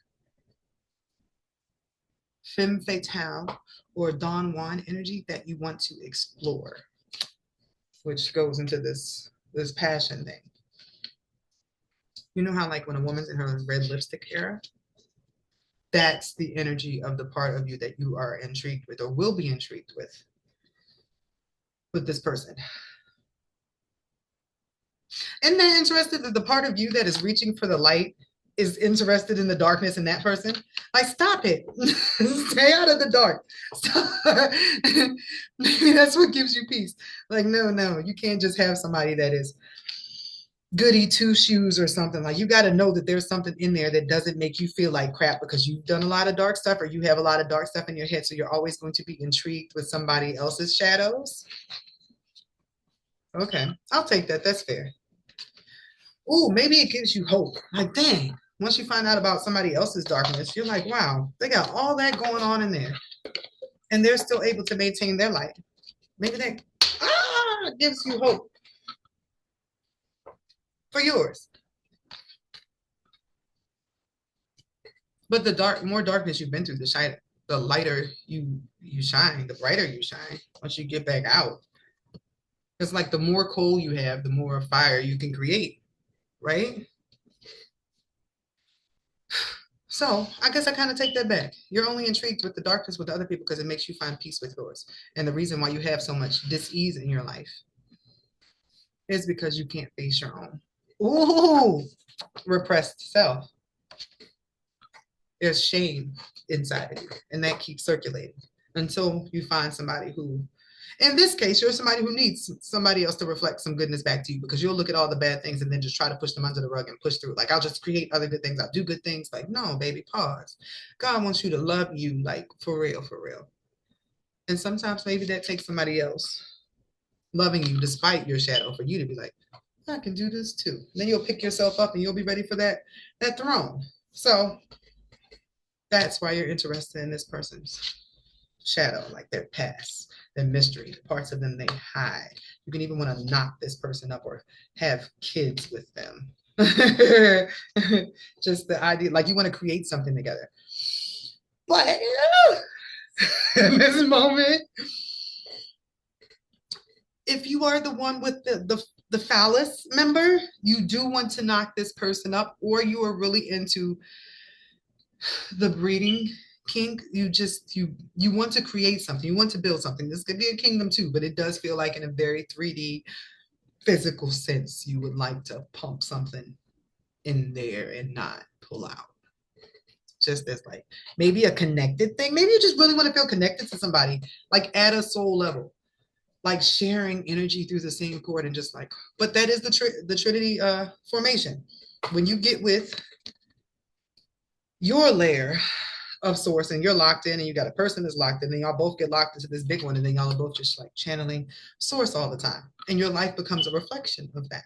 Speaker 1: femme fatale or Don Juan energy that you want to explore, which goes into this passion thing. You know how like when a woman's in her red lipstick era, that's the energy of the part of you that you are intrigued with or will be intrigued with this person. Isn't that interesting that the part of you that is reaching for the light is interested in the darkness in that person? Like, stop it. Stay out of the dark. Maybe that's what gives you peace. Like, no, you can't just have somebody that is goody two shoes or something. Like, you got to know that there's something in there that doesn't make you feel like crap because you've done a lot of dark stuff or you have a lot of dark stuff in your head. So you're always going to be intrigued with somebody else's shadows. Okay, I'll take that. That's fair. Ooh, maybe it gives you hope. Like, dang, once you find out about somebody else's darkness, you're like, wow, they got all that going on in there. And they're still able to maintain their light. Maybe that gives you hope for yours. But the more darkness you've been through, the lighter you shine, the brighter you shine once you get back out. It's like the more coal you have, the more fire you can create, right? So I guess I kind of take that back. You're only intrigued with the darkness with other people because it makes you find peace with yours. And the reason why you have so much dis-ease in your life is because you can't face your own. Ooh, repressed self. There's shame inside of you, and that keeps circulating until you find somebody who, in this case, you're somebody who needs somebody else to reflect some goodness back to you, because you'll look at all the bad things and then just try to push them under the rug and push through. Like, I'll just create other good things. I'll do good things. Like, no, baby, pause. God wants you to love you, like, for real, for real. And sometimes maybe that takes somebody else loving you despite your shadow for you to be like, I can do this too. And then you'll pick yourself up and you'll be ready for that throne. So that's why you're interested in this person's shadow, like their past, their mystery, the parts of them they hide. You can even want to knock this person up or have kids with them. Just the idea, like you want to create something together. But in this moment, if you are the one with the phallus member, you do want to knock this person up, or you are really into the breeding kink. You want to create something, you want to build something. This could be a kingdom too, but it does feel like in a very 3D physical sense you would like to pump something in there and not pull out. Just as like maybe a connected thing. Maybe you just really want to feel connected to somebody, like at a soul level, like sharing energy through the same cord, and just like, but that is the Trinity formation. When you get with your layer of source and you're locked in, and you got a person that's locked in, and y'all both get locked into this big one, and then y'all are both just like channeling source all the time, and your life becomes a reflection of that.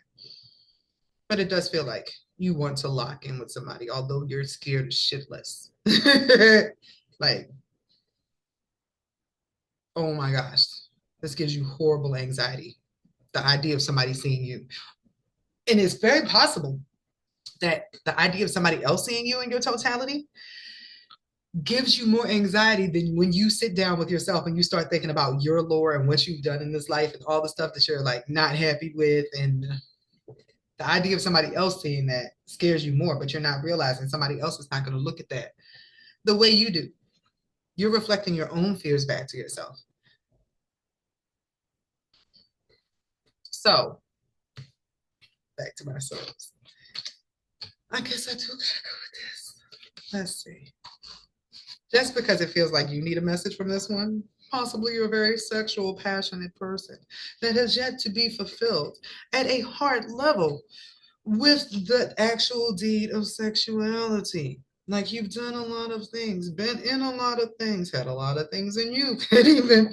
Speaker 1: But it does feel like you want to lock in with somebody, although you're scared shitless. Like, oh my gosh, this gives you horrible anxiety, the idea of somebody seeing you. And it's very possible that the idea of somebody else seeing you in your totality gives you more anxiety than when you sit down with yourself and you start thinking about your lore and what you've done in this life and all the stuff that you're like not happy with. And the idea of somebody else seeing that scares you more, but you're not realizing somebody else is not going to look at that the way you do. You're reflecting your own fears back to yourself. So back to my souls. I guess I do gotta go with this. Let's see. Just because it feels like you need a message from this one, possibly a very sexual, passionate person that has yet to be fulfilled at a heart level with the actual deed of sexuality. Like you've done a lot of things, been in a lot of things, had a lot of things in you could even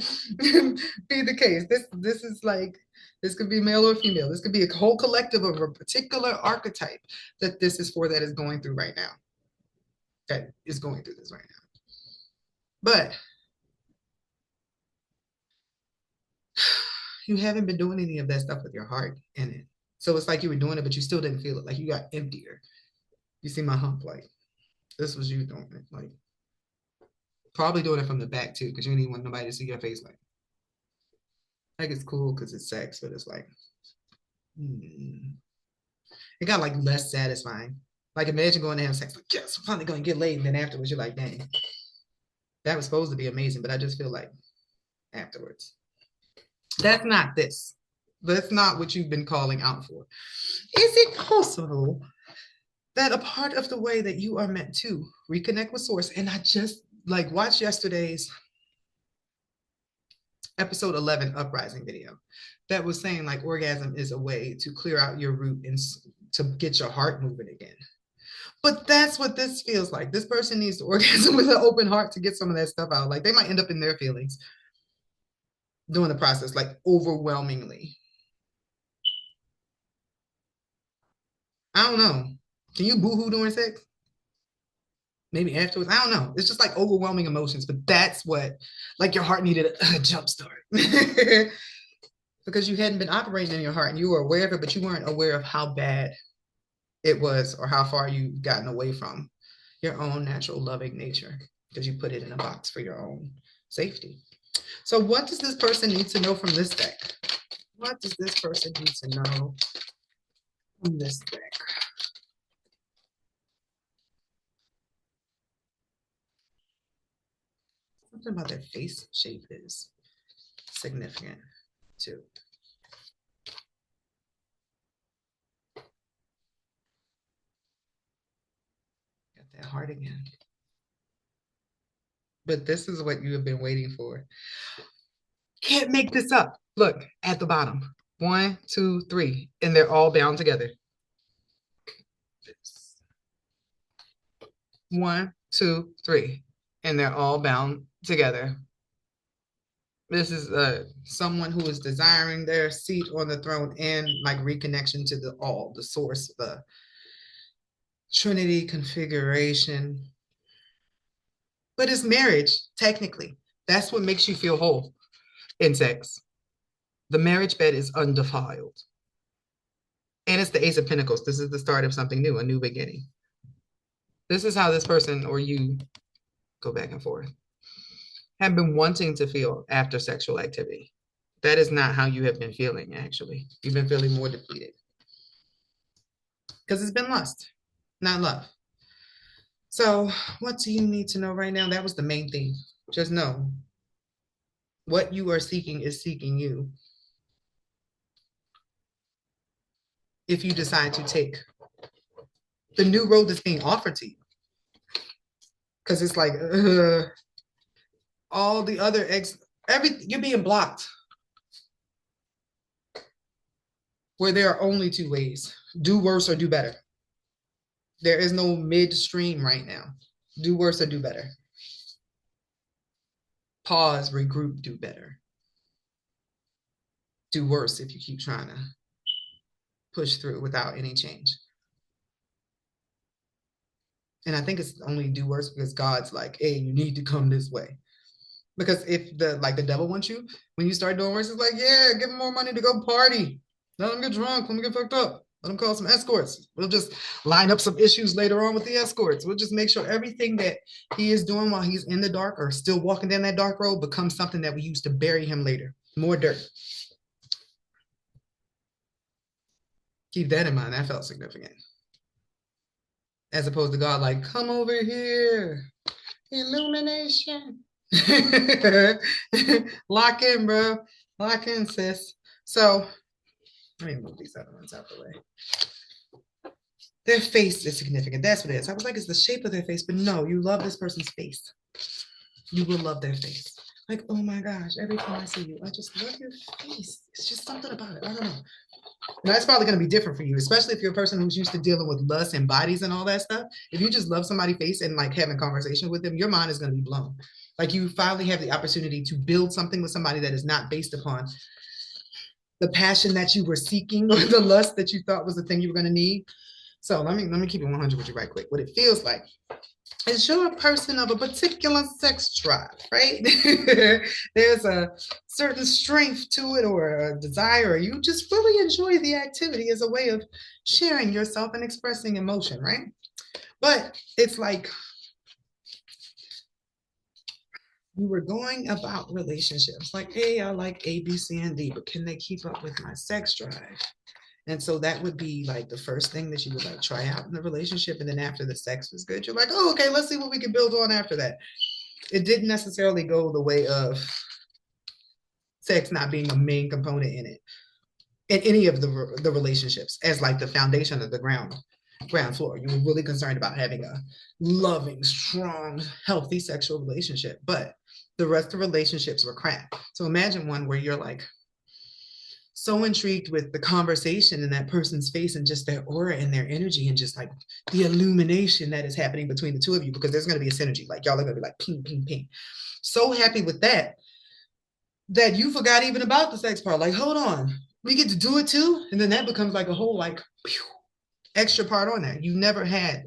Speaker 1: be the case. This is like this could be male or female. This could be a whole collective of a particular archetype that this is for that is going through right now. That is going through this right now. But you haven't been doing any of that stuff with your heart in it. So it's like you were doing it, but you still didn't feel it. Like you got emptier. You see my hump, like this was you doing it. Like probably doing it from the back too, because you didn't even want nobody to see your face. Like it's cool because it's sex, but it's like it got like less satisfying. Like imagine going to have sex, like yes, I'm finally gonna get laid, and then afterwards you're like, dang, that was supposed to be amazing, but I just feel like afterwards. That's not this. That's not what you've been calling out for. Is it possible that a part of the way that you are meant to reconnect with source, and I just like watched yesterday's episode 11 uprising video that was saying like orgasm is a way to clear out your root and to get your heart moving again. But that's what this feels like. This person needs to orgasm with an open heart to get some of that stuff out. Like they might end up in their feelings during the process, like overwhelmingly. I don't know. Can you boohoo during sex? Maybe afterwards. I don't know. It's just like overwhelming emotions, but that's what, like your heart needed a jump start because you hadn't been operating in your heart and you were aware of it, but you weren't aware of how bad it was or how far you've gotten away from your own natural loving nature because you put it in a box for your own safety. So what does this person need to know from this deck? What does this person need to know from this deck? Something about their face shape is significant too. Got that heart again. But this is what you have been waiting for. Can't make this up. Look at the bottom. 1, 2, 3, and they're all bound together. 1, 2, 3, and they're all bound together. This is someone who is desiring their seat on the throne and like reconnection to the all, the source, the Trinity configuration. But it's marriage, technically. That's what makes you feel whole in sex. The marriage bed is undefiled. And it's the Ace of Pentacles. This is the start of something new, a new beginning. This is how this person or you go back and forth. Have been wanting to feel after sexual activity. That is not how you have been feeling, actually. You've been feeling more depleted. Because it's been lust, not love. So what do you need to know right now? That was the main thing. Just know what you are seeking is seeking you. If you decide to take the new road that's being offered to you. Because it's like, all the other you're being blocked. Where there are only two ways, do worse or do better. There is no midstream right now. Do worse or do better. Pause, regroup, do better. Do worse if you keep trying to push through without any change. And I think it's only do worse because God's like, hey, you need to come this way. Because if the devil wants you, when you start doing worse, it's like, yeah, give him more money to go party. Let him get drunk. Let him get fucked up. Let him call some escorts. We'll just line up some issues later on with the escorts. We'll just make sure everything that he is doing while he's in the dark or still walking down that dark road becomes something that we use to bury him later. More dirt. Keep that in mind. That felt significant. As opposed to God like, come over here. Illumination. Lock in, bro. Lock in, sis. So, let me move these other ones out the way. Their face is significant. That's what it is. I was like, it's the shape of their face, but no, you love this person's face. You will love their face. Like, oh my gosh, every time I see you, I just love your face. It's just something about it. I don't know. And that's probably going to be different for you, especially if you're a person who's used to dealing with lust and bodies and all that stuff. If you just love somebody's face and like having conversation with them, your mind is going to be blown. Like you finally have the opportunity to build something with somebody that is not based upon the passion that you were seeking or the lust that you thought was the thing you were going to need. So let me keep it 100 with you right quick. What it feels like is you're a person of a particular sex drive, right? There's a certain strength to it or a desire. You just really enjoy the activity as a way of sharing yourself and expressing emotion, right? But it's like you were going about relationships like, hey, I like A, B, C, and D, but can they keep up with my sex drive? And so that would be like the first thing that you would like try out in the relationship. And then after the sex was good, you're like, oh, okay, let's see what we can build on after that. It didn't necessarily go the way of sex not being a main component in it, in any of the relationships as like the foundation of the ground floor. You were really concerned about having a loving, strong, healthy sexual relationship, but the rest of the relationships were crap. So imagine one where you're like so intrigued with the conversation in that person's face and just their aura and their energy and just like the illumination that is happening between the two of you, because there's going to be a synergy. Like y'all are going to be like ping, ping, ping. So happy with that you forgot even about the sex part. Like, hold on, we get to do it too. And then that becomes like a whole like pew, extra part on that. You never had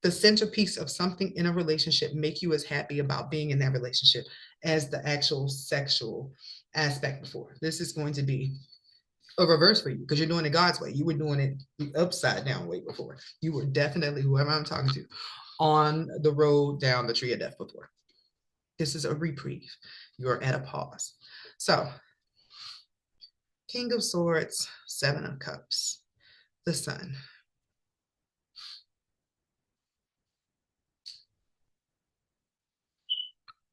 Speaker 1: the centerpiece of something in a relationship make you as happy about being in that relationship as the actual sexual aspect before. This is going to be a reverse for you because you're doing it God's way. You were doing it the upside down way before. You were definitely, whoever I'm talking to, on the road down the tree of death before. This is a reprieve. You're at a pause. So, King of Swords, Seven of Cups, the Sun.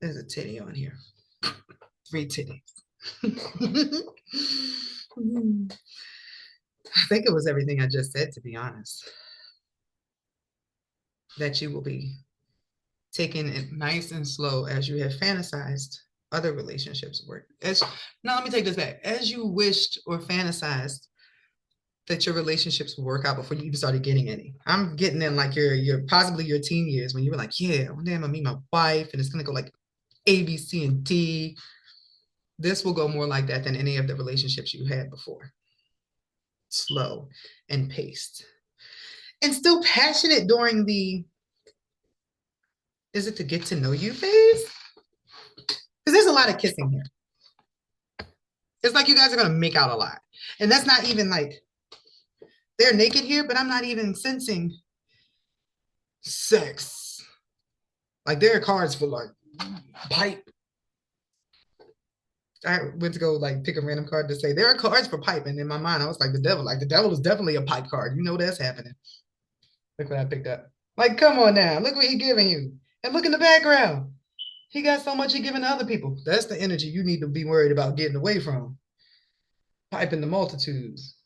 Speaker 1: There's a titty on here. 3 titties. I think it was everything I just said, to be honest. That you will be taking it nice and slow as you have fantasized other relationships work. Now, let me take this back. As you wished or fantasized that your relationships would work out before you even started getting any. I'm getting in like your possibly your teen years when you were like, yeah, one day I'm gonna meet my wife and it's gonna go like A, B, C, and D. This will go more like that than any of the relationships you had before. Slow and paced. And still passionate during the, is it to get to know you phase? Because there's a lot of kissing here. It's like you guys are gonna make out a lot. And that's not even like, they're naked here, but I'm not even sensing sex. Like there are cards for like pipe. I went to go like pick a random card to say there are cards for pipe, and in my mind I was like the devil is definitely a pipe card. You know that's happening. Look what I picked up. Like, come on now, look what he's giving you, and look in the background. He got so much he giving to other people. That's the energy you need to be worried about getting away from. Piping the multitudes.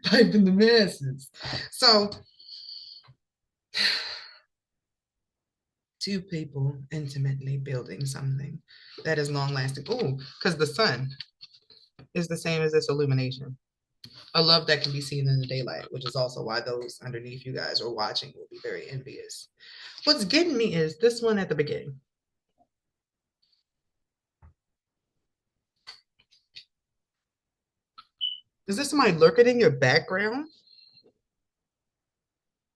Speaker 1: Piping the masses. So, two people intimately building something that is long lasting. Oh, because the sun is the same as this illumination. A love that can be seen in the daylight, which is also why those underneath you guys are watching will be very envious. What's getting me is this one at the beginning. Is this somebody lurking in your background?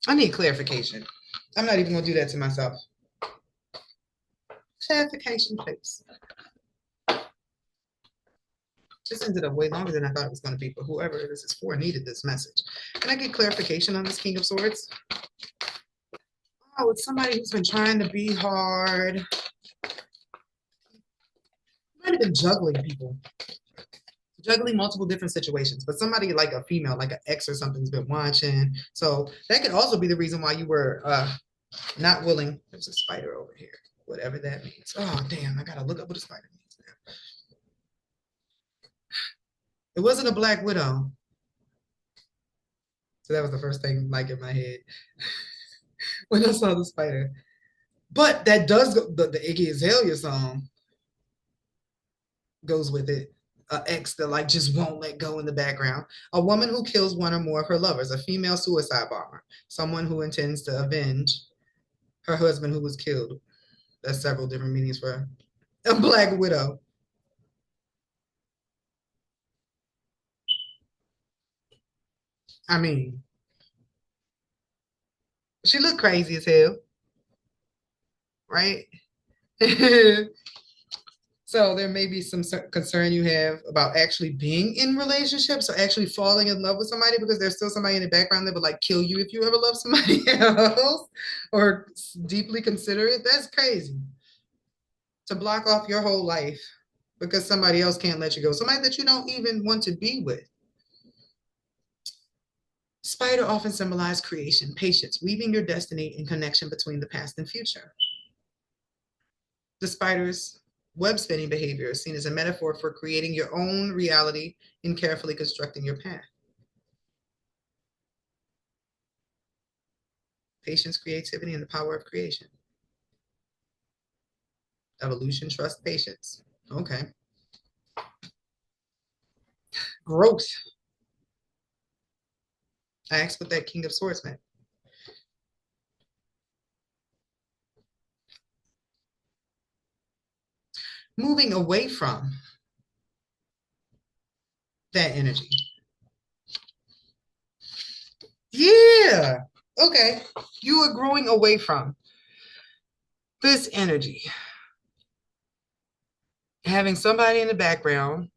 Speaker 1: I need clarification. I'm not even gonna do that to myself. Clarification, please. This ended up way longer than I thought it was going to be, but whoever this is for needed this message. Can I get clarification on this King of Swords? Oh, it's somebody who's been trying to be hard. Might have been juggling people. Juggling multiple different situations, but somebody like a female, like an ex or something's been watching. So that could also be the reason why you were not willing. There's a spider over here, whatever that means. Oh, damn, I gotta look up what a spider means now. It wasn't a black widow. So that was the first thing like in my head when I saw the spider. But that does go, the Iggy Azalea song goes with it. An ex that like just won't let go in the background. A woman who kills one or more of her lovers, a female suicide bomber, someone who intends to avenge her husband who was killed. That's several different meanings for a black widow. I mean, she looked crazy as hell, right? So there may be some concern you have about actually being in relationships or actually falling in love with somebody because there's still somebody in the background that would like kill you if you ever love somebody else or deeply consider it. That's crazy to block off your whole life because somebody else can't let you go. Somebody that you don't even want to be with. Spider often symbolize creation, patience, weaving your destiny in connection between the past and future. The spider's web spinning behavior is seen as a metaphor for creating your own reality and carefully constructing your path. Patience, creativity, and the power of creation. Evolution, trust, patience. Okay. Growth. I asked what that King of Swords meant. Moving away from that energy. Yeah. Okay. You are growing away from this energy. Having somebody in the background.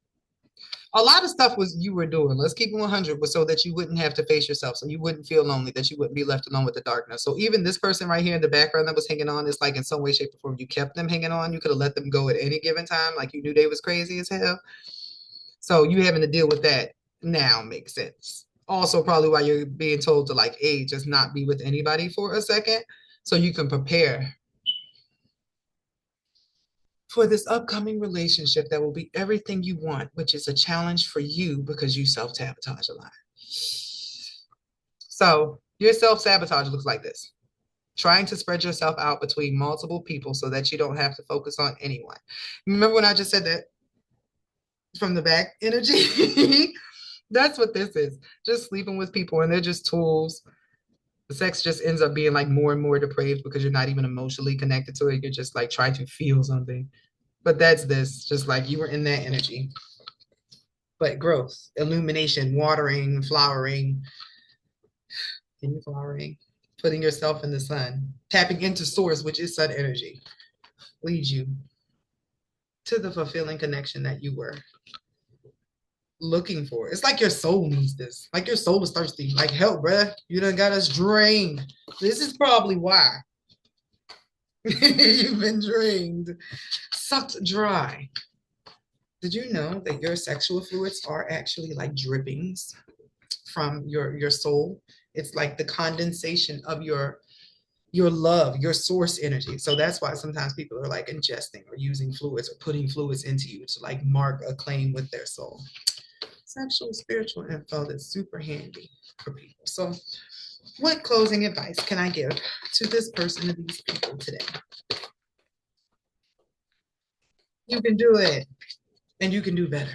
Speaker 1: A lot of stuff was you were doing. Let's keep it 100 was so that you wouldn't have to face yourself, so you wouldn't feel lonely, that you wouldn't be left alone with the darkness. So even this person right here in the background that was hanging on is like in some way, shape, or form, you kept them hanging on. You could have let them go at any given time, like you knew they was crazy as hell. So you having to deal with that now makes sense. Also, probably why you're being told to like, A, just not be with anybody for a second, so you can prepare for this upcoming relationship that will be everything you want, which is a challenge for you because you self-sabotage a lot. So your self-sabotage looks like this. Trying to spread yourself out between multiple people so that you don't have to focus on anyone. Remember when I just said that from the back energy? That's what this is. Just sleeping with people and they're just tools. The sex just ends up being like more and more depraved because you're not even emotionally connected to it. You're just like trying to feel something. But that's this, just like you were in that energy. But growth, illumination, watering, flowering, flowering, putting yourself in the sun, tapping into source, which is sun energy, leads you to the fulfilling connection that you were looking for. It's like your soul needs this. Like your soul is thirsty. Like, help, bruh. You done got us drained. This is probably why. You've been drained, sucked dry. Did you know that your sexual fluids are actually like drippings from your soul? It's like the condensation of your love, your source energy. So that's why sometimes people are like ingesting or using fluids or putting fluids into you to like mark a claim with their soul. Sexual spiritual info that's super handy for people. So what closing advice can I give to this person and these people today? You can do it and you can do better.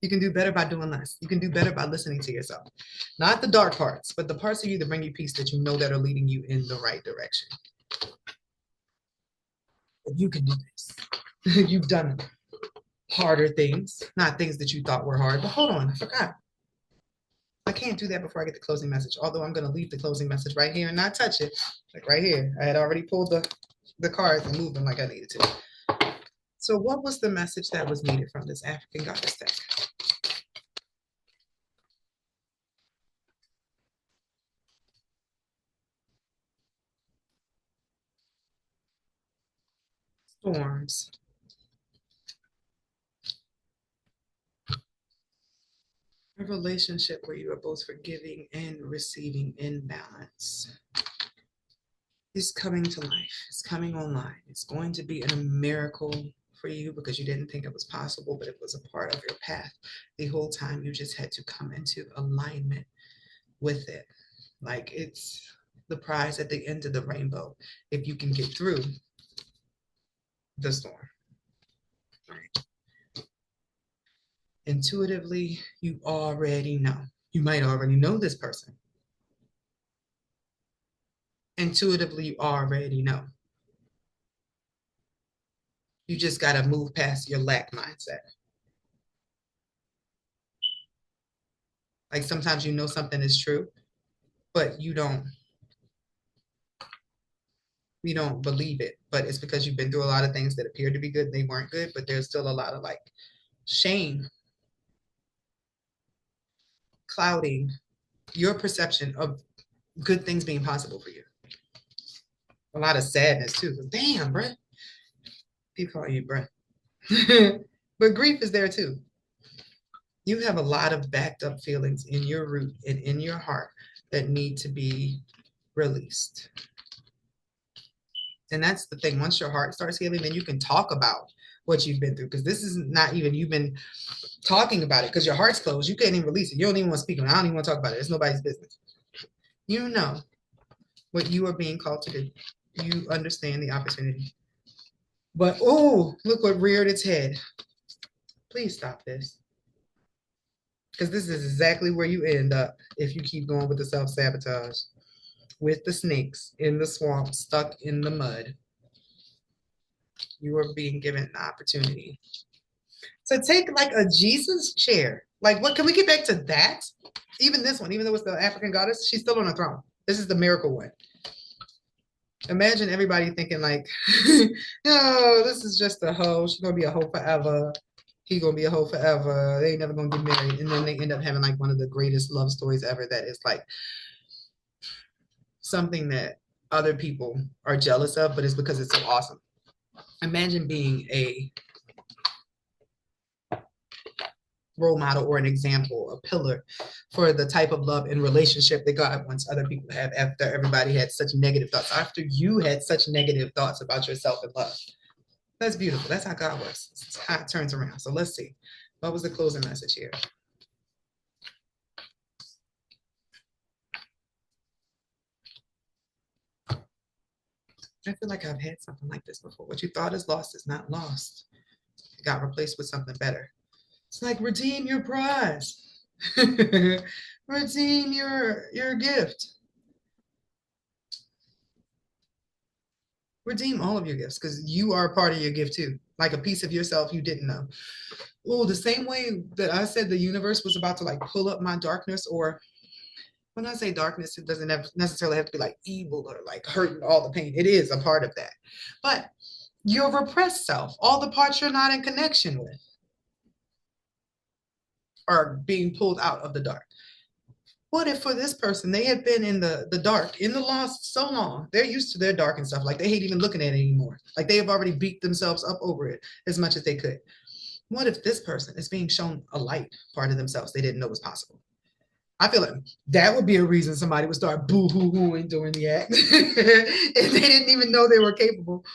Speaker 1: You can do better by doing less. You can do better by listening to yourself. Not the dark parts, but the parts of you that bring you peace that you know that are leading you in the right direction. You can do this. You've done harder things, not things that you thought were hard. But hold on, I forgot. I can't do that before I get the closing message. Although I'm going to leave the closing message right here and not touch it. Like right here. I had already pulled the cards and moved them like I needed to. So what was the message that was needed from this African goddess deck? Storms. A relationship where you are both forgiving and receiving in balance is coming to life. It's coming online. It's going to be a miracle for you because you didn't think it was possible, but it was a part of your path the whole time. You just had to come into alignment with it. Like the prize at the end of the rainbow if you can get through the storm. Intuitively, you already know. You might already know this person. Intuitively, you already know. You just got to move past your lack mindset. Like sometimes you know something is true, but you don't believe it. But it's because you've been through a lot of things that appeared to be good, they weren't good, but there's still a lot of like shame clouding your perception of good things being possible for you. A lot of sadness too. Damn, bruh. People call you bruh. But grief is there too. You have a lot of backed up feelings in your root and in your heart that need to be released. And that's the thing. Once your heart starts healing, then you can talk about what you've been through. Because this is not even, you've been talking about it because your heart's closed. You can't even release it. You don't even want to speak on it. I don't even want to talk about it. It's nobody's business. You know what you are being called to do. You understand the opportunity. But, oh, look what reared its head. Please stop this. Because this is exactly where you end up if you keep going with the self-sabotage, with the snakes in the swamp, stuck in the mud. You are being given an opportunity to take like a Jesus chair. Like, what can we get back to that? Even this one, even though it's the African goddess, she's still on a throne. This is the miracle one. Imagine everybody thinking like, no, this is just a hoe. She's gonna be a hoe forever. He gonna be a hoe forever. They ain't never gonna get married. And then they end up having like one of the greatest love stories ever that is like something that other people are jealous of, but it's because it's so awesome. Imagine being a role model or an example, a pillar for the type of love and relationship that God wants other people to have after everybody had such negative thoughts, after you had such negative thoughts about yourself and love. That's beautiful. That's how God works. It's how it turns around. So let's see. What was the closing message here? I feel like I've had something like this before. What you thought is lost is not lost. It got replaced with something better. It's like redeem your prize. Redeem your gift. Redeem all of your gifts because you are a part of your gift too. Like a piece of yourself you didn't know. Oh, the same way that I said the universe was about to like pull up my darkness, or when I say darkness, it doesn't necessarily have to be like evil or like hurting all the pain. It is a part of that. But your repressed self, all the parts you're not in connection with, are being pulled out of the dark. What if for this person, they have been in the dark, in the lost so long, they're used to their dark and stuff, like they hate even looking at it anymore. Like they have already beat themselves up over it as much as they could. What if this person is being shown a light part of themselves they didn't know was possible? I feel like that would be a reason somebody would start boo-hoo-hooing during the act if they didn't even know they were capable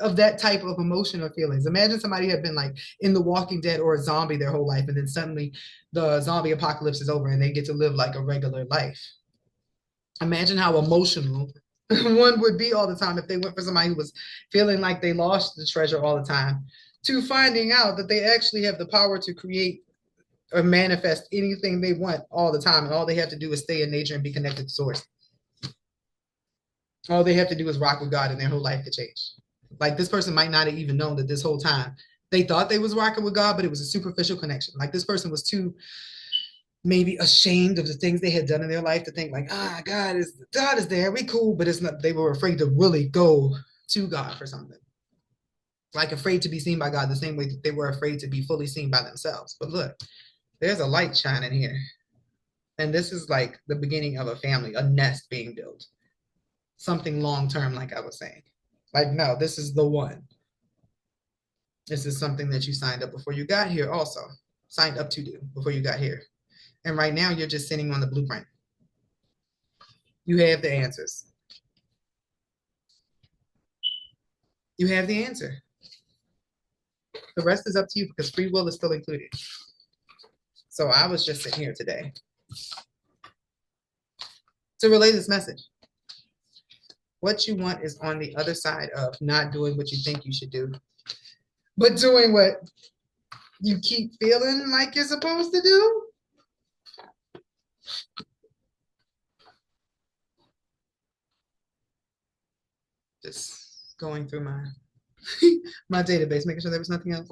Speaker 1: of that type of emotion or feelings. Imagine somebody had been like in The Walking Dead or a zombie their whole life, and then suddenly the zombie apocalypse is over and they get to live like a regular life. Imagine how emotional one would be all the time if they went for somebody who was feeling like they lost the treasure all the time to finding out that they actually have the power to create or manifest anything they want all the time. And all they have to do is stay in nature and be connected to source. All they have to do is rock with God and their whole life could change. Like this person might not have even known that this whole time they thought they was rocking with God, but it was a superficial connection. Like this person was too maybe ashamed of the things they had done in their life to think like, God is there, we cool, but it's not. They were afraid to really go to God for something. Like afraid to be seen by God the same way that they were afraid to be fully seen by themselves. But look, there's a light shining here. And this is like the beginning of a family, a nest being built. Something long-term, like I was saying. Like, no, this is the one. This is something that you signed up before you got here also. Signed up to do before you got here. And right now you're just sitting on the blueprint. You have the answers. You have the answer. The rest is up to you because free will is still included. So I was just sitting here today to relay this message. What you want is on the other side of not doing what you think you should do, but doing what you keep feeling like you're supposed to do. Just going through my my database, making sure there was nothing else.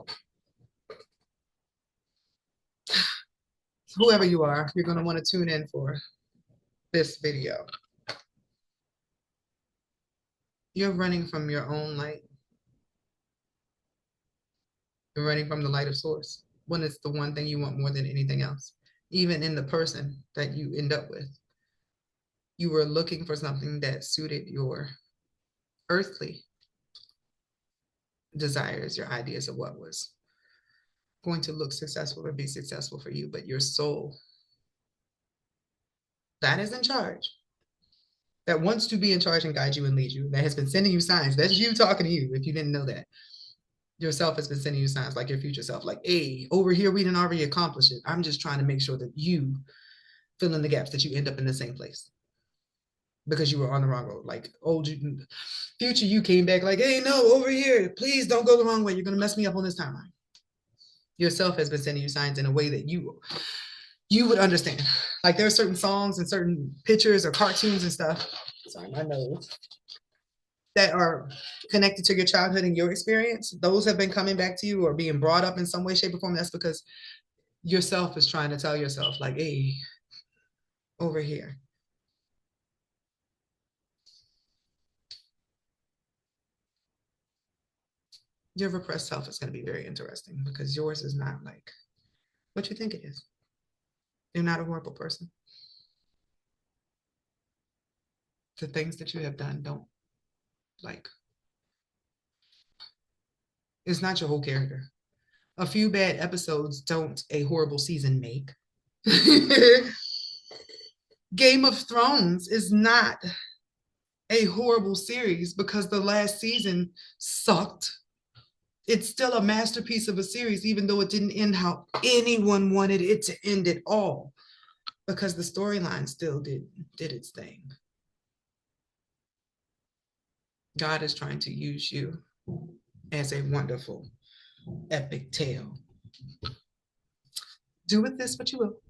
Speaker 1: Whoever you are, you're going to want to tune in for this video. You're running from your own light. You're running from the light of source when it's the one thing you want more than anything else. Even in the person that you end up with, you were looking for something that suited your earthly desires, your ideas of what was going to look successful or be successful for you, but your soul, that is in charge, that wants to be in charge and guide you and lead you, that has been sending you signs. That's you talking to you, if you didn't know that. Yourself has been sending you signs, like your future self, like, hey, over here, we didn't already accomplish it. I'm just trying to make sure that you fill in the gaps, that you end up in the same place because you were on the wrong road. Like future you came back like, hey, no, over here, please don't go the wrong way. You're going to mess me up on this timeline. Yourself has been sending you signs in a way that you would understand. Like there are certain songs and certain pictures or cartoons and stuff. Sorry, my nose. That are connected to your childhood and your experience. Those have been coming back to you or being brought up in some way, shape, or form. That's because yourself is trying to tell yourself, like, hey, over here. Your repressed self is going to be very interesting because yours is not like what you think it is. You're not a horrible person. The things that you have done don't, like, it's not your whole character. A few bad episodes don't a horrible season make. Game of Thrones is not a horrible series because the last season sucked. It's still a masterpiece of a series, even though it didn't end how anyone wanted it to end at all, because the storyline still did its thing. God is trying to use you as a wonderful, epic tale. Do with this what you will.